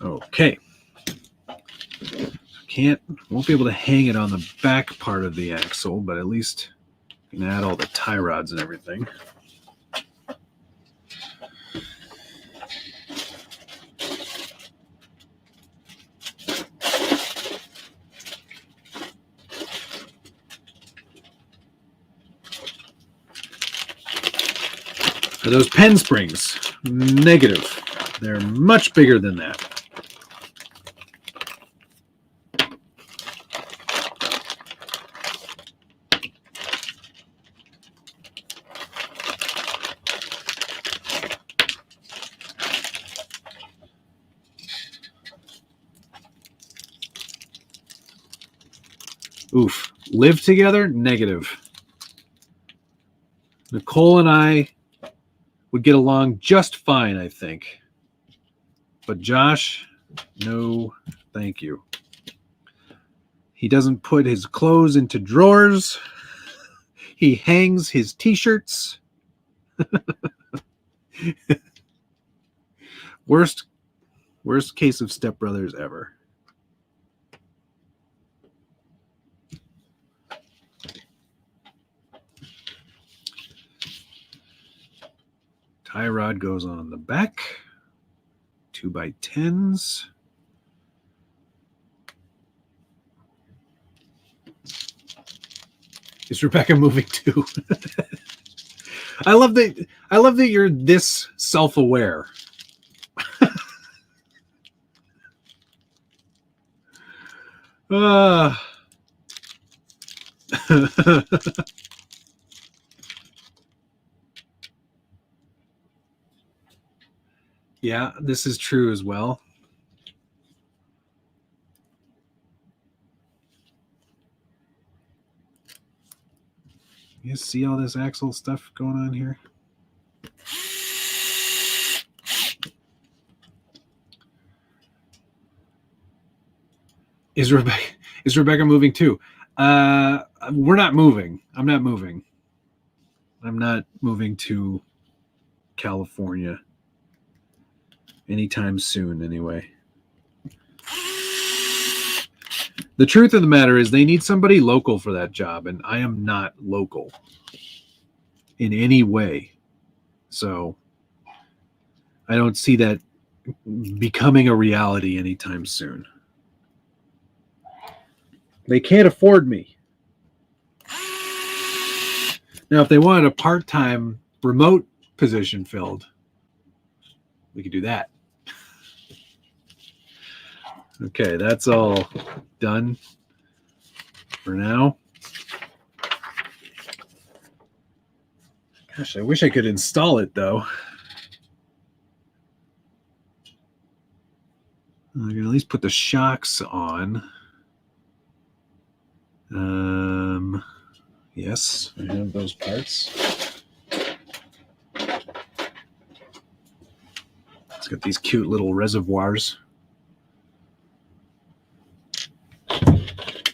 [SPEAKER 1] Okay. Won't be able to hang it on the back part of the axle, but at least you can add all the tie rods and everything. Are those pen springs? Negative. They're much bigger than that. Oof. Live together? Negative. Nicole and I would get along just fine, I think. But Josh, no, thank you. He doesn't put his clothes into drawers. He hangs his t-shirts. Worst case of stepbrothers ever. Tie rod goes on the back. 2x10s. Is Rebecca moving too? I love that you're this self-aware. Yeah, this is true as well. You see all this axle stuff going on here? Is Rebecca moving too? We're not moving. I'm not moving. I'm not moving to California anytime soon, anyway. The truth of the matter is they need somebody local for that job, and I am not local in any way. So I don't see that becoming a reality anytime soon. They can't afford me. Now, if they wanted a part-time remote position filled, we could do that. Okay, that's all done for now. Gosh, I wish I could install it, though. I can at least put the shocks on. Yes, I have those parts. It's got these cute little reservoirs.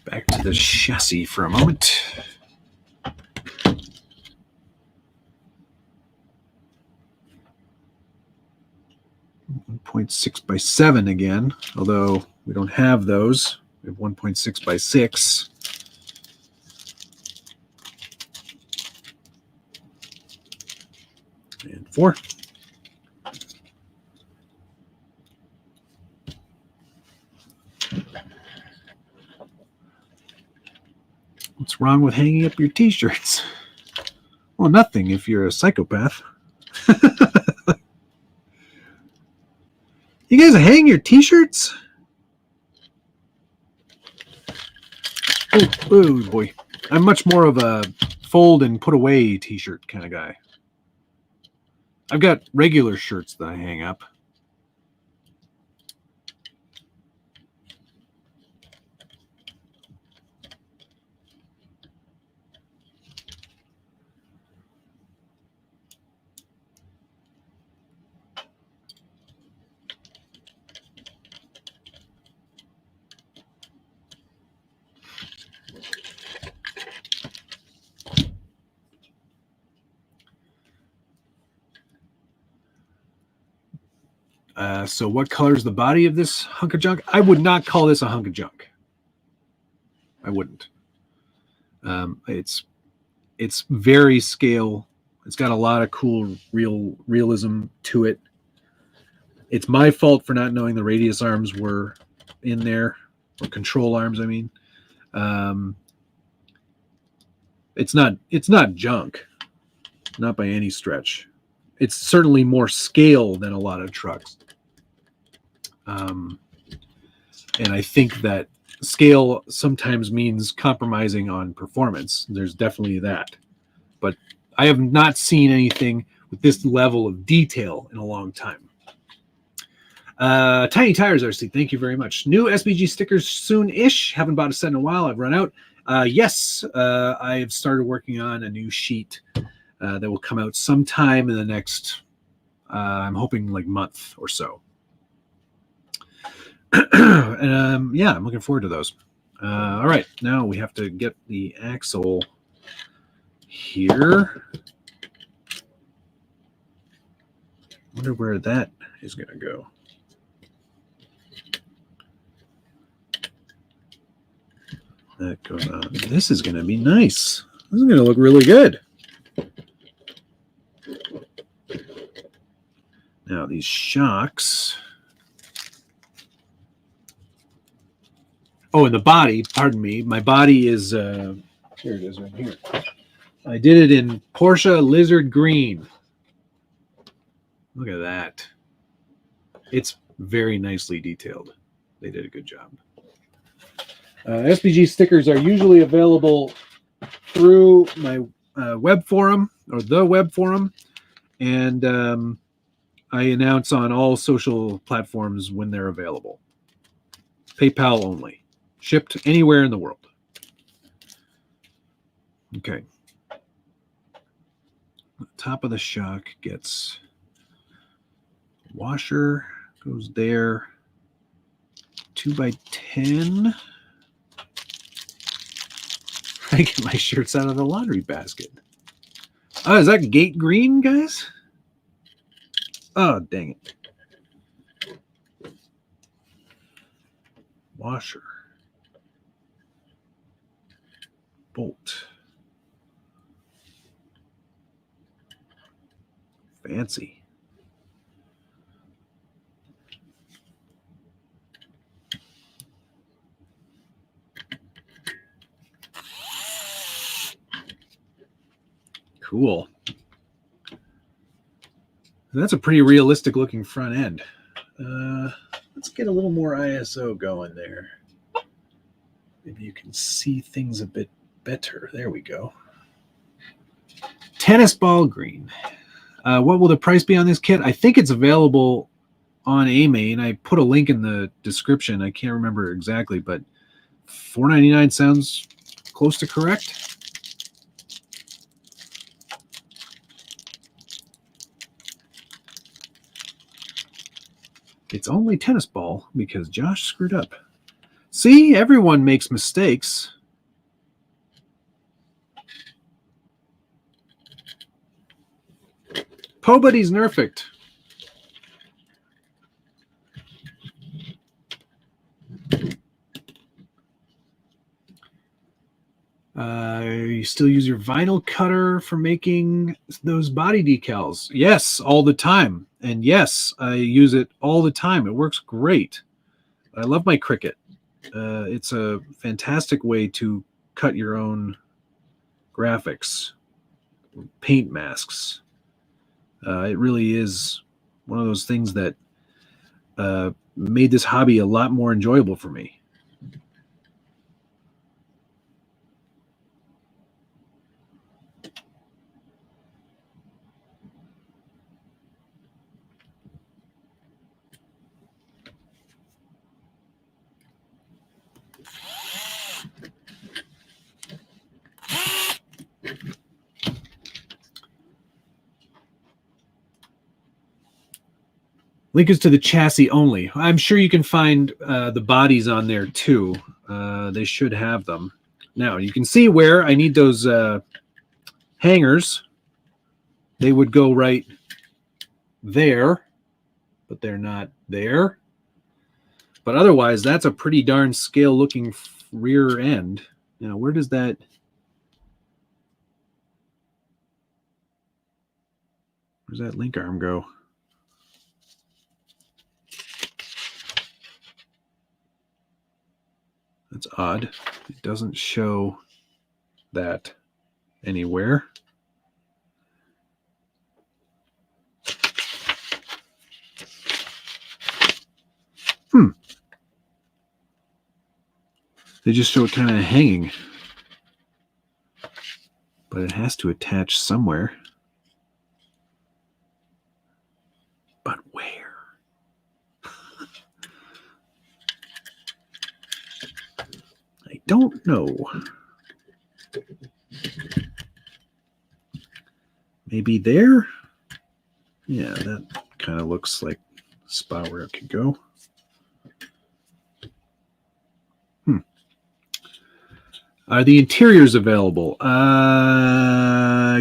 [SPEAKER 1] Back to the chassis for a moment. .6x7 again, although we don't have those. We have 1.6x6. And 4. What's wrong with hanging up your t-shirts? Well, nothing if you're a psychopath. You guys hang your t-shirts? Oh boy. I'm much more of a fold and put away t-shirt kind of guy. I've got regular shirts that I hang up. So what color is the body of this hunk of junk? I would not call this a hunk of junk. I wouldn't. It's very scale. It's got a lot of cool realism to it. It's my fault for not knowing the radius arms were in there, or control arms, I mean. It's not junk, not by any stretch. It's certainly more scale than a lot of trucks. And I think that scale sometimes means compromising on performance. There's definitely that. But I have not seen anything with this level of detail in a long time. Tiny Tires RC, thank you very much. New SBG stickers soon-ish. Haven't bought a set in a while. I've run out. Yes, I have started working on a new sheet that will come out sometime in the next, I'm hoping like month or so. And yeah, I'm looking forward to those. All right, now we have to get the axle here. Wonder where that is going to go. That goes on. This is going to be nice. This is going to look really good. Now these shocks. Oh, and the body, pardon me. My body is, here it is right here. I did it in Porsche Lizard Green. Look at that. It's very nicely detailed. They did a good job. SBG stickers are usually available through my web forum, or the web forum. And I announce on all social platforms when they're available. PayPal only. Shipped anywhere in the world. Okay. The top of the shock gets washer, goes there. 2x10. I get my shirts out of the laundry basket. Oh, is that gate green, guys? Oh, dang it. Washer. Bolt. Fancy. Cool. That's a pretty realistic looking front end. Let's get a little more ISO going there. Maybe you can see things a bit better. There we go. Tennis ball green. What will the price be on this kit? I think it's available on AMA, I put a link in the description. I can't remember exactly, but $4.99 sounds close to correct. It's only tennis ball because Josh screwed up. See, everyone makes mistakes. Nobody's perfect. You still use your vinyl cutter for making those body decals? Yes, all the time. And yes, I use it all the time. It works great. I love my Cricut. It's a fantastic way to cut your own graphics, paint masks. It really is one of those things that made this hobby a lot more enjoyable for me. Linkage to the chassis only. I'm sure you can find the bodies on there too. They should have them. Now, you can see where I need those hangers. They would go right there, but they're not there. But otherwise, that's a pretty darn scale-looking rear end. Now, where does that... Where's that link arm go? That's odd. It doesn't show that anywhere. They just show it kind of hanging. But it has to attach somewhere. But where? I don't know. Maybe there? Yeah, that kind of looks like a spot where it could go. Are the interiors available?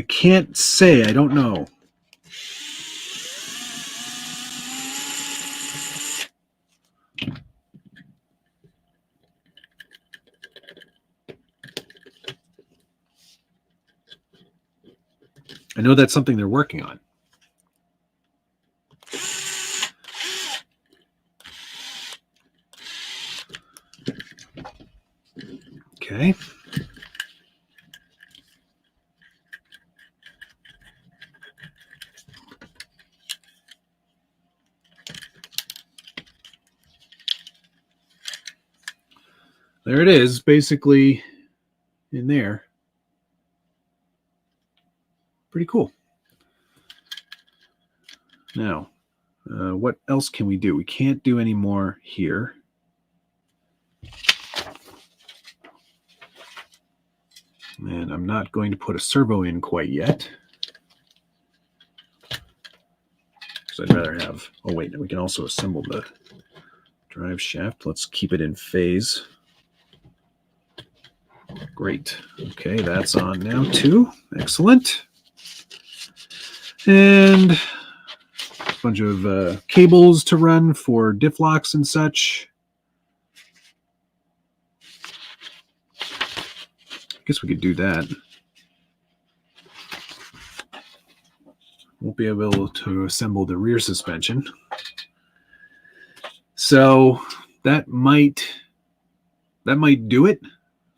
[SPEAKER 1] Can't say. I don't know. I know that's something they're working on. Okay. There it is, basically in there. Pretty cool. Now, what else can we do? We can't do any more here. And I'm not going to put a servo in quite yet. Because I'd rather have... Oh, wait, we can also assemble the drive shaft. Let's keep it in phase. Great. Okay, that's on now too. Excellent. And a bunch of cables to run for diff locks and such. I guess we could do that. Won't be able to assemble the rear suspension. So that might do it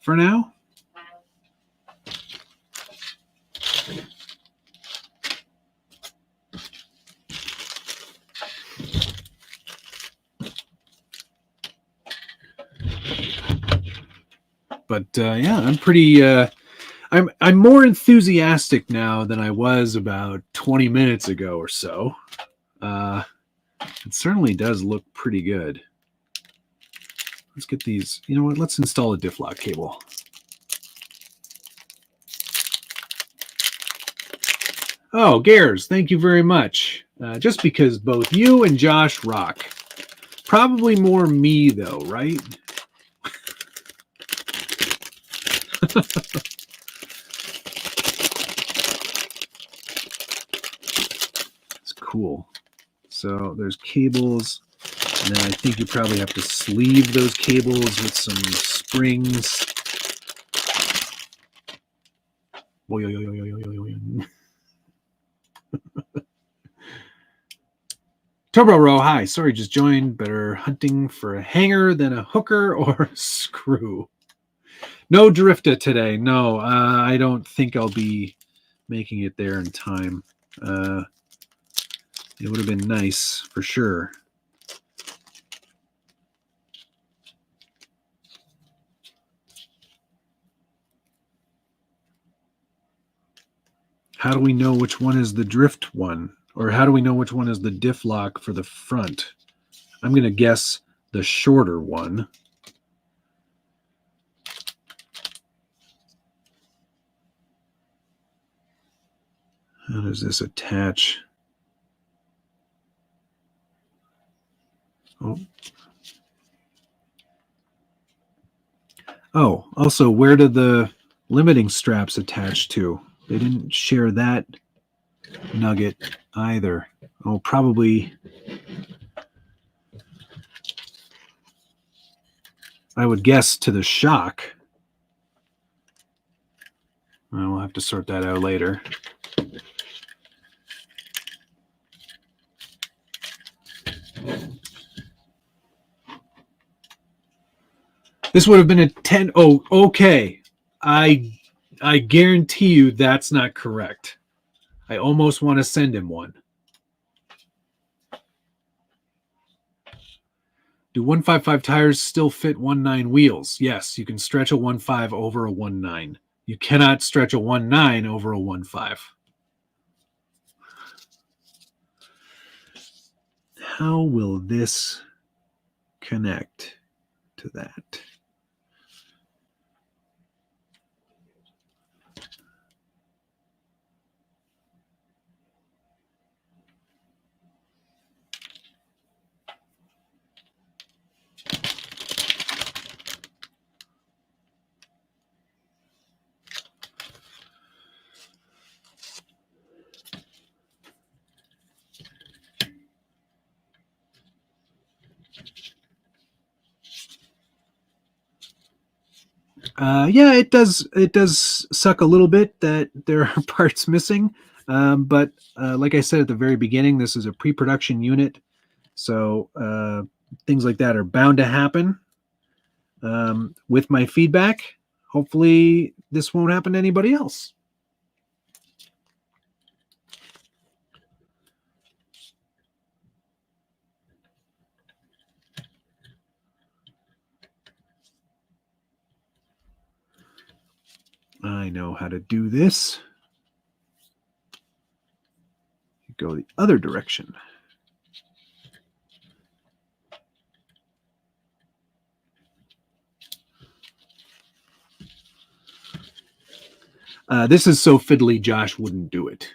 [SPEAKER 1] for now. But yeah, I'm pretty. I'm more enthusiastic now than I was about 20 minutes ago or so. It certainly does look pretty good. Let's get these. You know what? Let's install a diff lock cable. Oh, Gares, thank you very much. Just because both you and Josh rock. Probably more me, though, right? It's cool. So there's cables, and then I think you probably have to sleeve those cables with some springs. Turbo Row, hi. Sorry, just joined. Better hunting for a hanger than a hooker or a screw. No Drifta today. No, I don't think I'll be making it there in time. It would have been nice for sure. How do we know which one is the drift one? Or how do we know which one is the diff lock for the front? I'm going to guess the shorter one. How does this attach? Oh, also, where do the limiting straps attach to? They didn't share that nugget either. Oh, probably. I would guess to the shock. Well, we'll have to sort that out later. This would have been a 10. Oh, okay. I guarantee you that's not correct. I almost want to send him one. Do 155 tires still fit 19 wheels? Yes, you can stretch a 15 over a 19. You cannot stretch a 19 over a 15. How will this connect to that? Yeah, it does. It does suck a little bit that there are parts missing, but like I said at the very beginning, this is a pre-production unit, so things like that are bound to happen. With my feedback, hopefully this won't happen to anybody else. I know how to do this. Go the other direction. This is so fiddly, Josh wouldn't do it.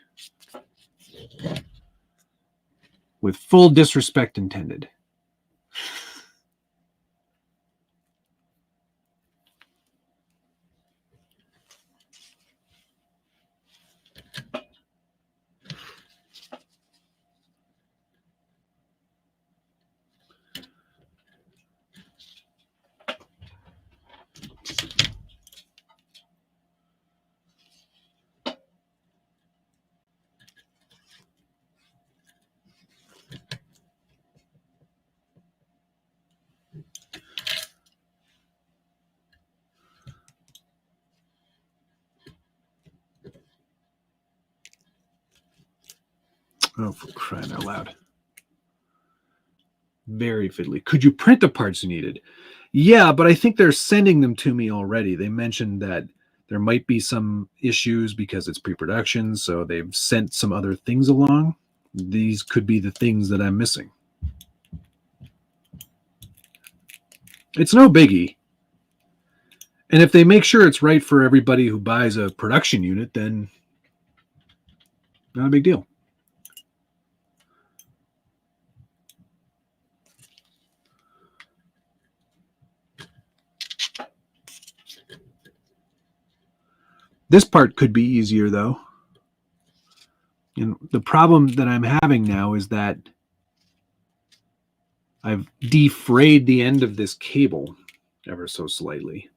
[SPEAKER 1] With full disrespect intended. Oh, for crying out loud. Very fiddly. Could you print the parts you needed? Yeah, but I think they're sending them to me already. They mentioned that there might be some issues because it's pre-production, so they've sent some other things along. These could be the things that I'm missing. It's no biggie. And if they make sure it's right for everybody who buys a production unit, then not a big deal. This part could be easier, though. And the problem that I'm having now is that I've defrayed the end of this cable ever so slightly.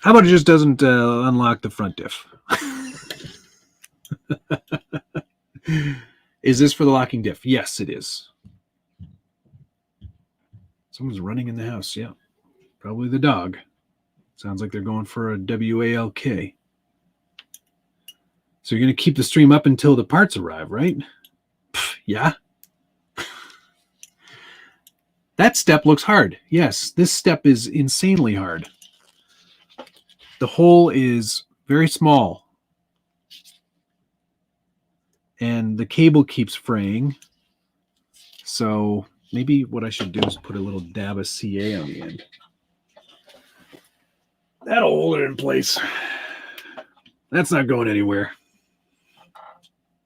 [SPEAKER 1] How about it just doesn't unlock the front diff? Is this for the locking diff? Yes, it is. Someone's running in the house. Yeah, probably the dog. Sounds like they're going for a WALK. So you're going to keep the stream up until the parts arrive, right? Yeah. That step looks hard. Yes, this step is insanely hard. The hole is very small. And the cable keeps fraying. So maybe what I should do is put a little dab of CA on the end. That'll hold it in place. That's not going anywhere.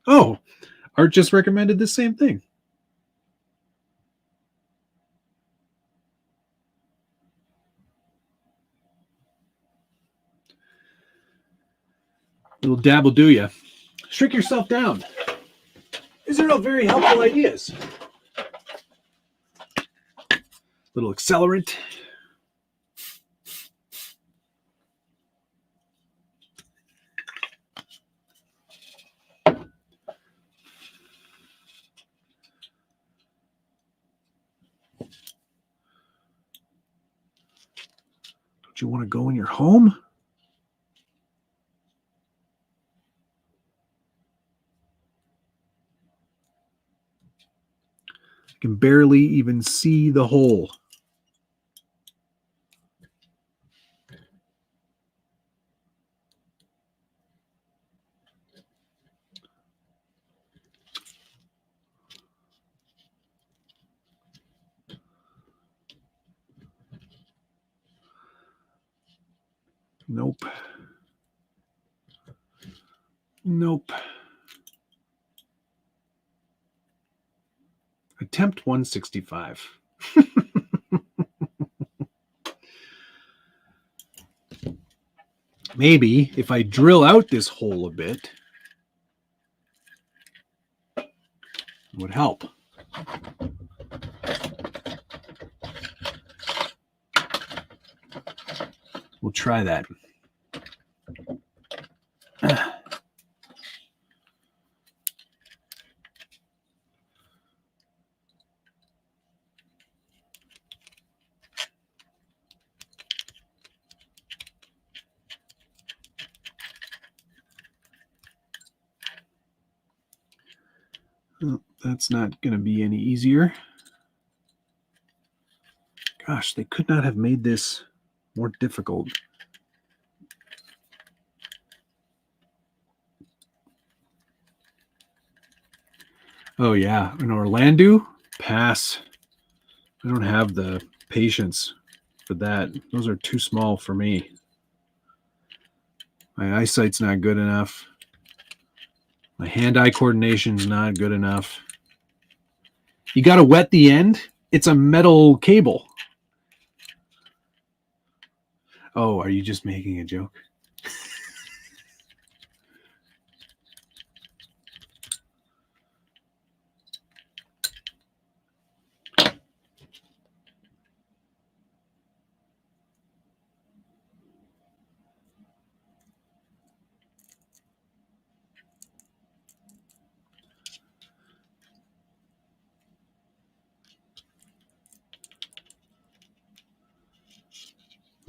[SPEAKER 1] Oh, Art just recommended the same thing. Little dab will do you. Shrink yourself down. These are all very helpful ideas. Little accelerant. Don't you want to go in your home? I can barely even see the hole. Nope. Nope. Attempt 165. Maybe if I drill out this hole a bit, it would help. We'll try that. Well, that's not going to be any easier. Gosh, they could not have made this more difficult. Oh, yeah. In Orlando, pass. I don't have the patience for that. Those are too small for me. My eyesight's not good enough. My hand-eye coordination's not good enough. You got to wet the end. It's a metal cable. Oh, are you just making a joke?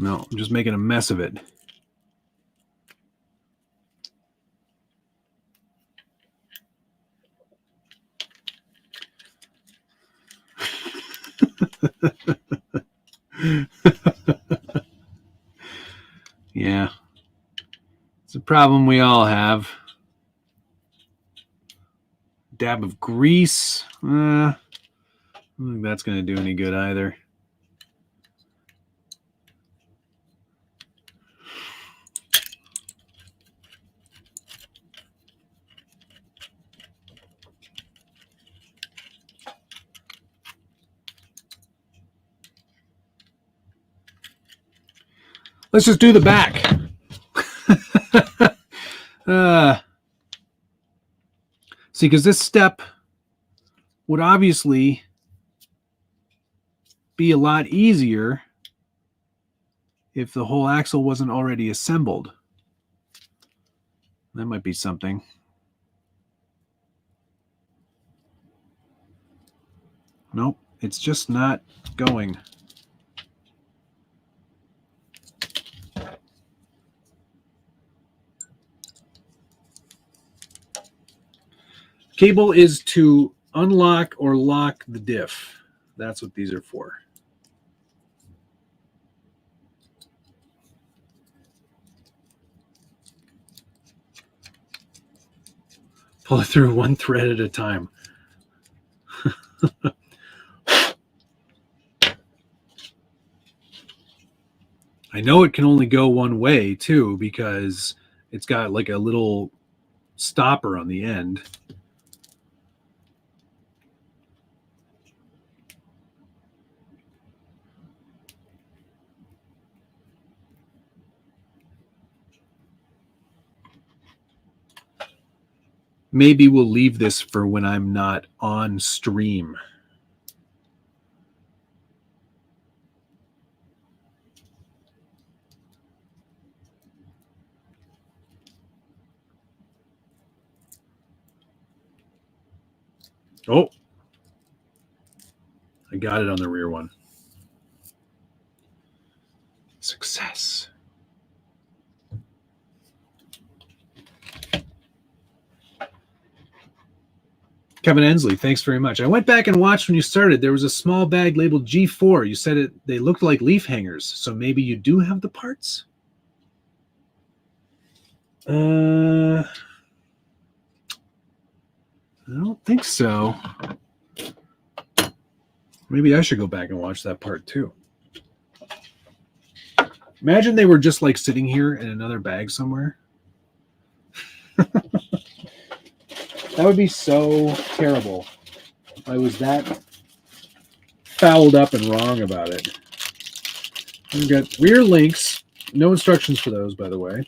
[SPEAKER 1] No, I'm just making a mess of it. Yeah. It's a problem we all have. Dab of grease. I don't think that's going to do any good either. Let's just do the back. See, because this step would obviously be a lot easier if the whole axle wasn't already assembled. That might be something. Nope, it's just not going. Cable is to unlock or lock the diff. That's what these are for. Pull it through one thread at a time. I know it can only go one way too, because it's got like a little stopper on the end. Maybe we'll leave this for when I'm not on stream. Oh, I got it on the rear one. Success. Kevin Ensley, thanks very much. I went back and watched when you started. There was a small bag labeled G4. You said they looked like leaf hangers, so maybe you do have the parts? I don't think so. Maybe I should go back and watch that part too. Imagine they were just like sitting here in another bag somewhere. That would be so terrible if I was that fouled up and wrong about it. We've got rear links. No instructions for those, by the way.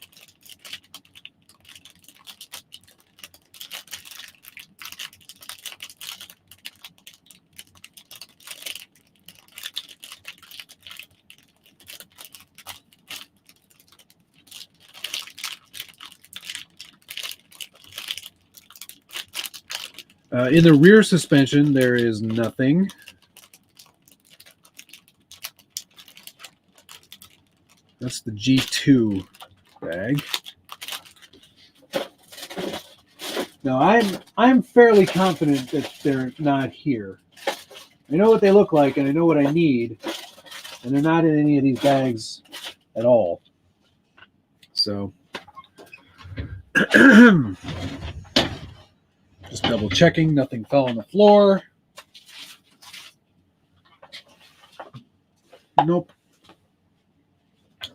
[SPEAKER 1] In the rear suspension, there is nothing. That's the G2 bag. Now, I'm fairly confident that they're not here. I know what they look like, and I know what I need, and they're not in any of these bags at all. So, just double checking, nothing fell on the floor. Nope.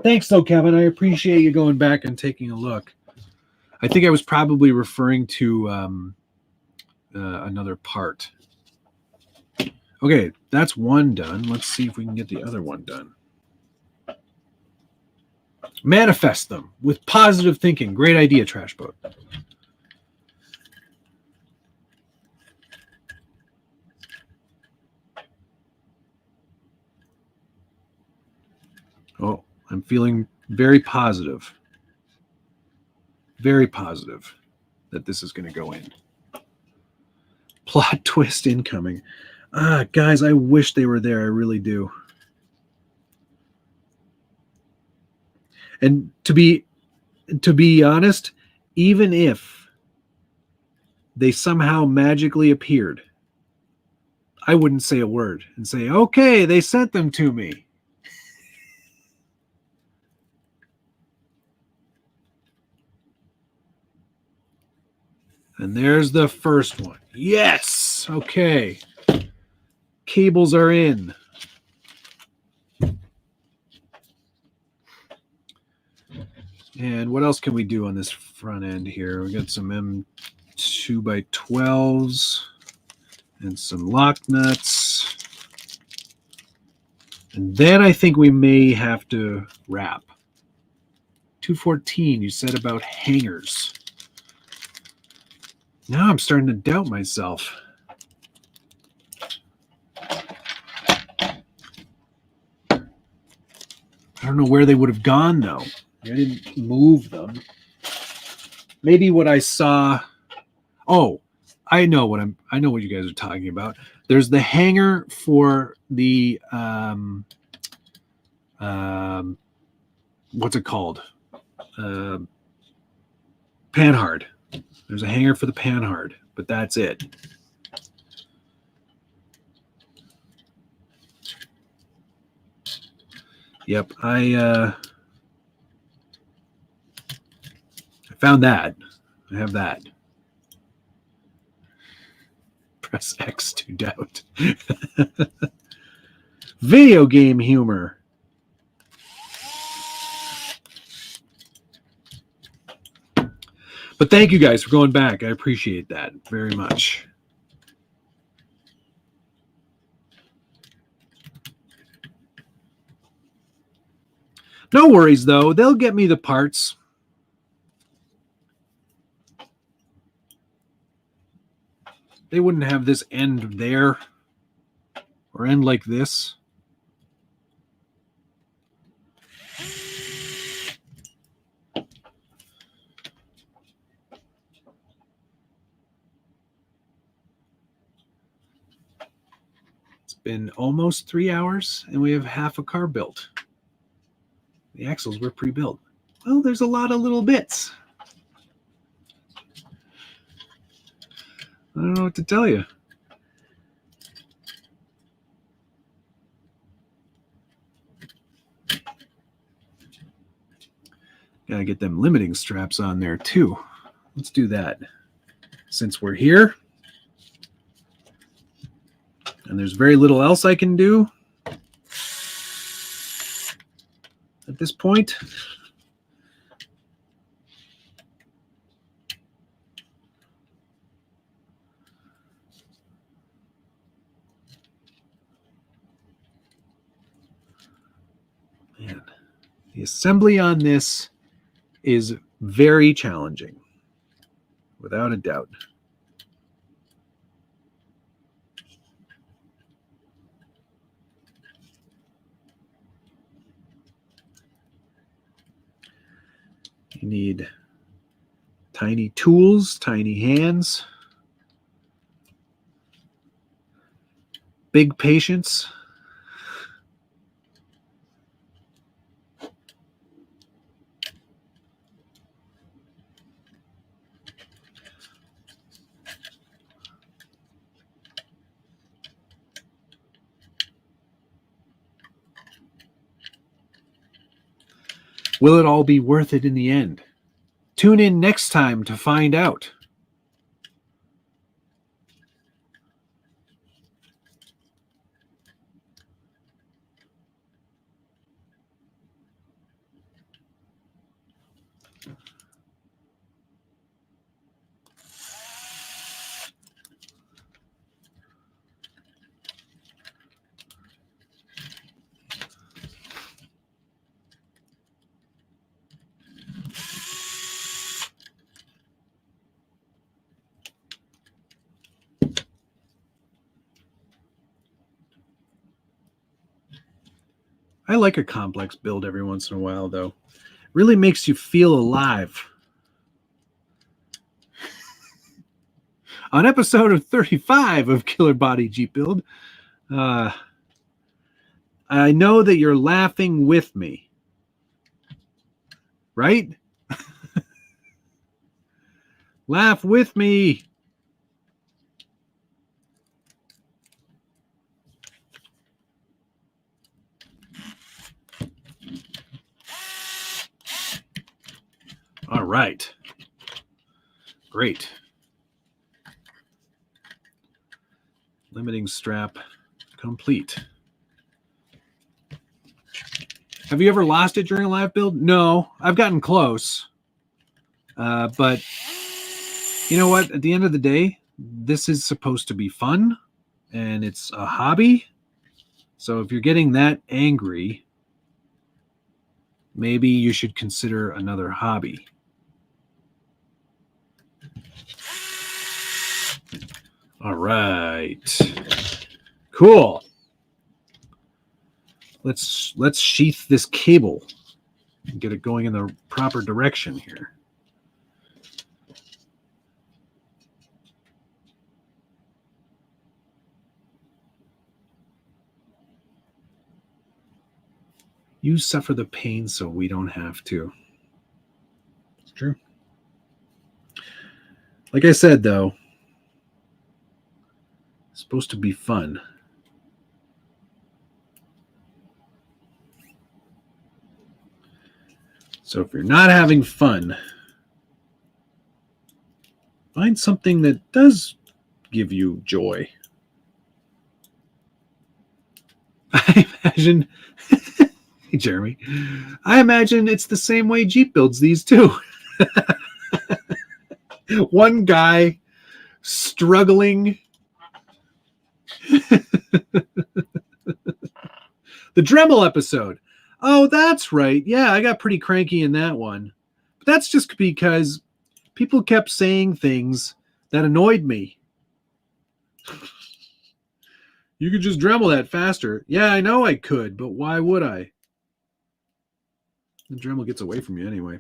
[SPEAKER 1] Thanks, though, Kevin. I appreciate you going back and taking a look. I think I was probably referring to another part. Okay, that's one done. Let's see if we can get the other one done. Manifest them with positive thinking. Great idea, Trash Boat. Oh, I'm feeling very positive that this is going to go in. Plot twist incoming. Guys, I wish they were there. I really do. And to be honest, even if they somehow magically appeared, I wouldn't say a word and say, okay, they sent them to me. And there's the first one. Yes. Okay. Cables are in. And what else can we do on this front end here? We got some M2x12s and some lock nuts. And then I think we may have to wrap. 214, you said about hangers. Now I'm starting to doubt myself. I don't know where they would have gone, though. I didn't move them. Maybe what I saw. Oh, I know what you guys are talking about. There's the hanger for the what's it called? Panhard. There's a hanger for the panhard but that's it. Yep, I found that. I have that. Press X to doubt. Video game humor. But thank you guys for going back. I appreciate that very much. No worries, though. They'll get me the parts. They wouldn't have this end there or end like this. It's been almost 3 hours and we have half a car built. The axles were pre-built. Well, there's a lot of little bits. I don't know what to tell you. Gotta get them limiting straps on there too. Let's do that. Since we're here, and there's very little else I can do at this point. Man, the assembly on this is very challenging, without a doubt. You need tiny tools, tiny hands, big patience. Will it all be worth it in the end? Tune in next time to find out. I like a complex build every once in a while, though. It really makes you feel alive. On episode of 35 of Killerbody Jeep Build, I know that you're laughing with me. Right? Laugh with me. All right. Great. Limiting strap complete. Have you ever lost it during a live build? No, I've gotten close. But you know what? At the end of the day, this is supposed to be fun and it's a hobby. So if you're getting that angry, maybe you should consider another hobby. All right. Cool. Let's sheath this cable and get it going in the proper direction here. You suffer the pain so we don't have to. It's true. Like I said, though, It's supposed to be fun. So if you're not having fun, find something that does give you joy. I imagine, hey Jeremy, I imagine it's the same way Jeep builds these too. One guy struggling. The Dremel episode. Oh, that's right. Yeah, I got pretty cranky in that one. But that's just because people kept saying things that annoyed me. You could just Dremel that faster. Yeah, I know I could, but why would I? The Dremel gets away from you anyway.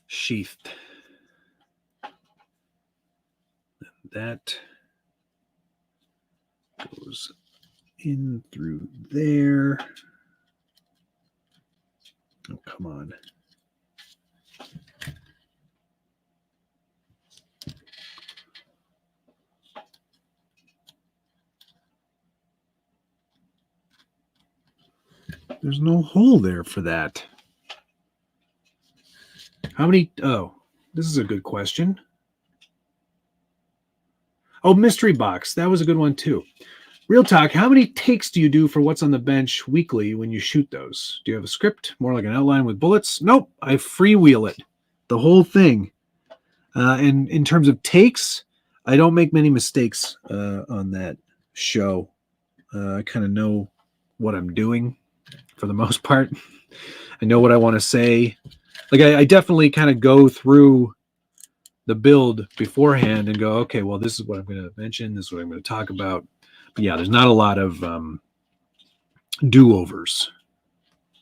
[SPEAKER 1] Sheathed. That goes in through there. Oh, come on. There's no hole there for that. How many? Oh, this is a good question. Oh, mystery box. That was a good one too. Real talk, how many takes do you do for what's on the bench weekly when you shoot those? Do you have a script? More like an outline with bullets? Nope. I freewheel it. The whole thing. And in terms of takes, I don't make many mistakes on that show. I kind of know what I'm doing for the most part. I know what I want to say. Like I definitely kind of go through the build beforehand and go, okay, well, this is what I'm going to mention. This is what I'm going to talk about. But yeah, there's not a lot of do-overs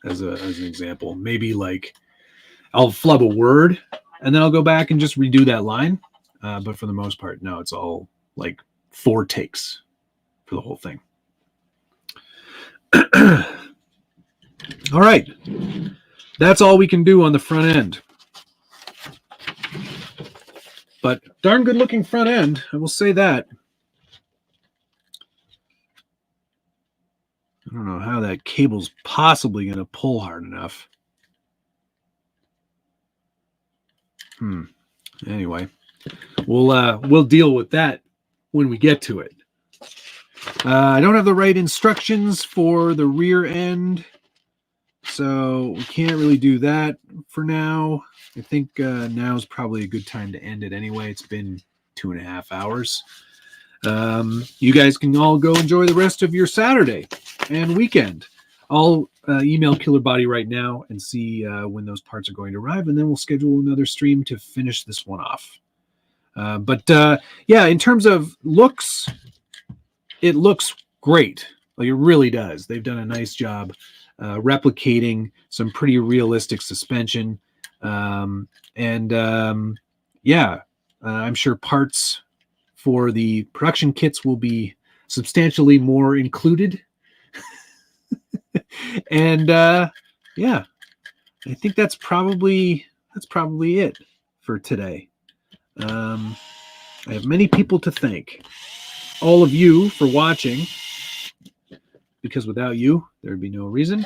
[SPEAKER 1] as an example. Maybe like I'll flub a word and then I'll go back and just redo that line. But for the most part, no, it's all like 4 takes for the whole thing. All right. That's all we can do on the front end. But darn good looking front end, I will say that. I don't know how that cable's possibly going to pull hard enough. Anyway, we'll deal with that when we get to it. I don't have the right instructions for the rear end, so we can't really do that for now. I think now is probably a good time to end it anyway. It's been 2.5 hours. You guys can all go enjoy the rest of your Saturday and weekend. I'll email Killerbody right now and see when those parts are going to arrive, and then we'll schedule another stream to finish this one off. Yeah, in terms of looks, it looks great. Like it really does. They've done a nice job replicating some pretty realistic suspension. Yeah, I'm sure parts for the production kits will be substantially more included. And yeah, I think that's probably it for today. I have many people to thank. All of you for watching, because without you, there'd be no reason.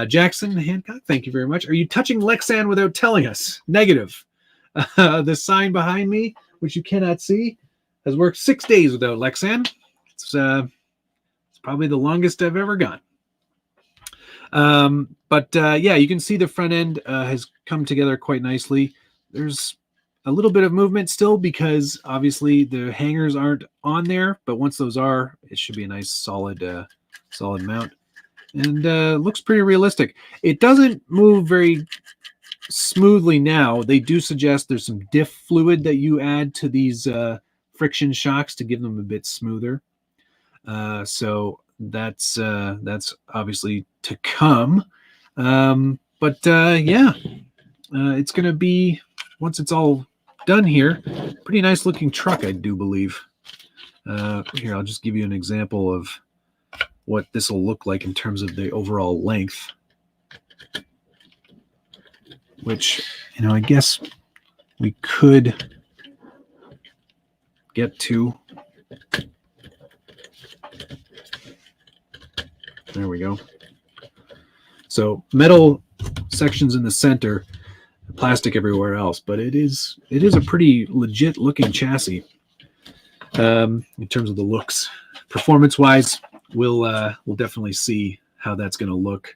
[SPEAKER 1] Jackson Hancock, thank you very much. Are you touching Lexan without telling us? Negative. The sign behind me, which you cannot see, has worked 6 days without Lexan. It's probably the longest I've ever gone. Yeah, you can see the front end has come together quite nicely. There's a little bit of movement still because obviously the hangers aren't on there, but once those are, it should be a nice solid mount, and looks pretty realistic. It doesn't move very smoothly now. They do suggest there's some diff fluid that you add to these friction shocks to give them a bit smoother. So that's obviously to come. Yeah, it's going to be, once it's all done here. Pretty nice looking truck, I do believe. Here, I'll just give you an example of what this will look like in terms of the overall length. Which, you know, I guess we could get to. There we go. So metal sections in the center, plastic everywhere else, but it is a pretty legit looking chassis in terms of the looks. Performance wise, we'll definitely see how that's going to look.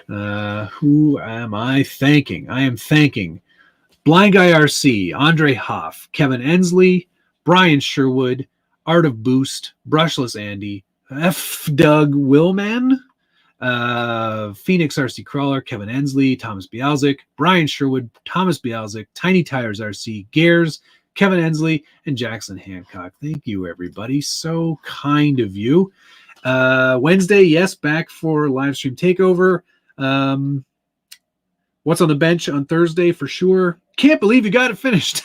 [SPEAKER 1] Who am I thanking? I am thanking Blind Guy RC, Andre Hoff, Kevin Ensley, Brian Sherwood, Art of Boost, Brushless Andy, F. Doug Willman, Phoenix RC Crawler, Kevin Ensley, Thomas Bialzik, Brian Sherwood, Thomas Bialzik, Tiny Tires RC, Gares, Kevin Ensley, and Jackson Hancock. Thank you, everybody. So kind of you. Wednesday, yes, back for live stream takeover. What's on the bench on Thursday for sure. Can't believe you got it finished.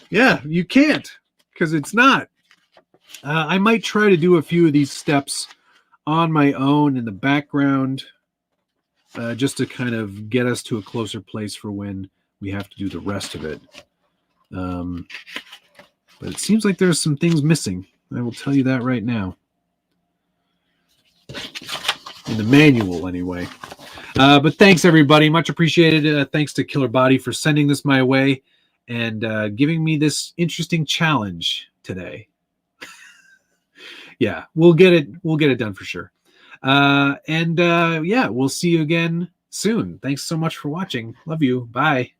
[SPEAKER 1] Yeah, you can't, because it's not. I might try to do a few of these steps on my own in the background, just to kind of get us to a closer place for when we have to do the rest of it. But it seems like there's some things missing. I will tell you that right now. In the manual, anyway. But thanks, everybody. Much appreciated. Thanks to Killerbody for sending this my way and giving me this interesting challenge today. Yeah, we'll get it done for sure. Yeah, we'll see you again soon. Thanks so much for watching. Love you. Bye.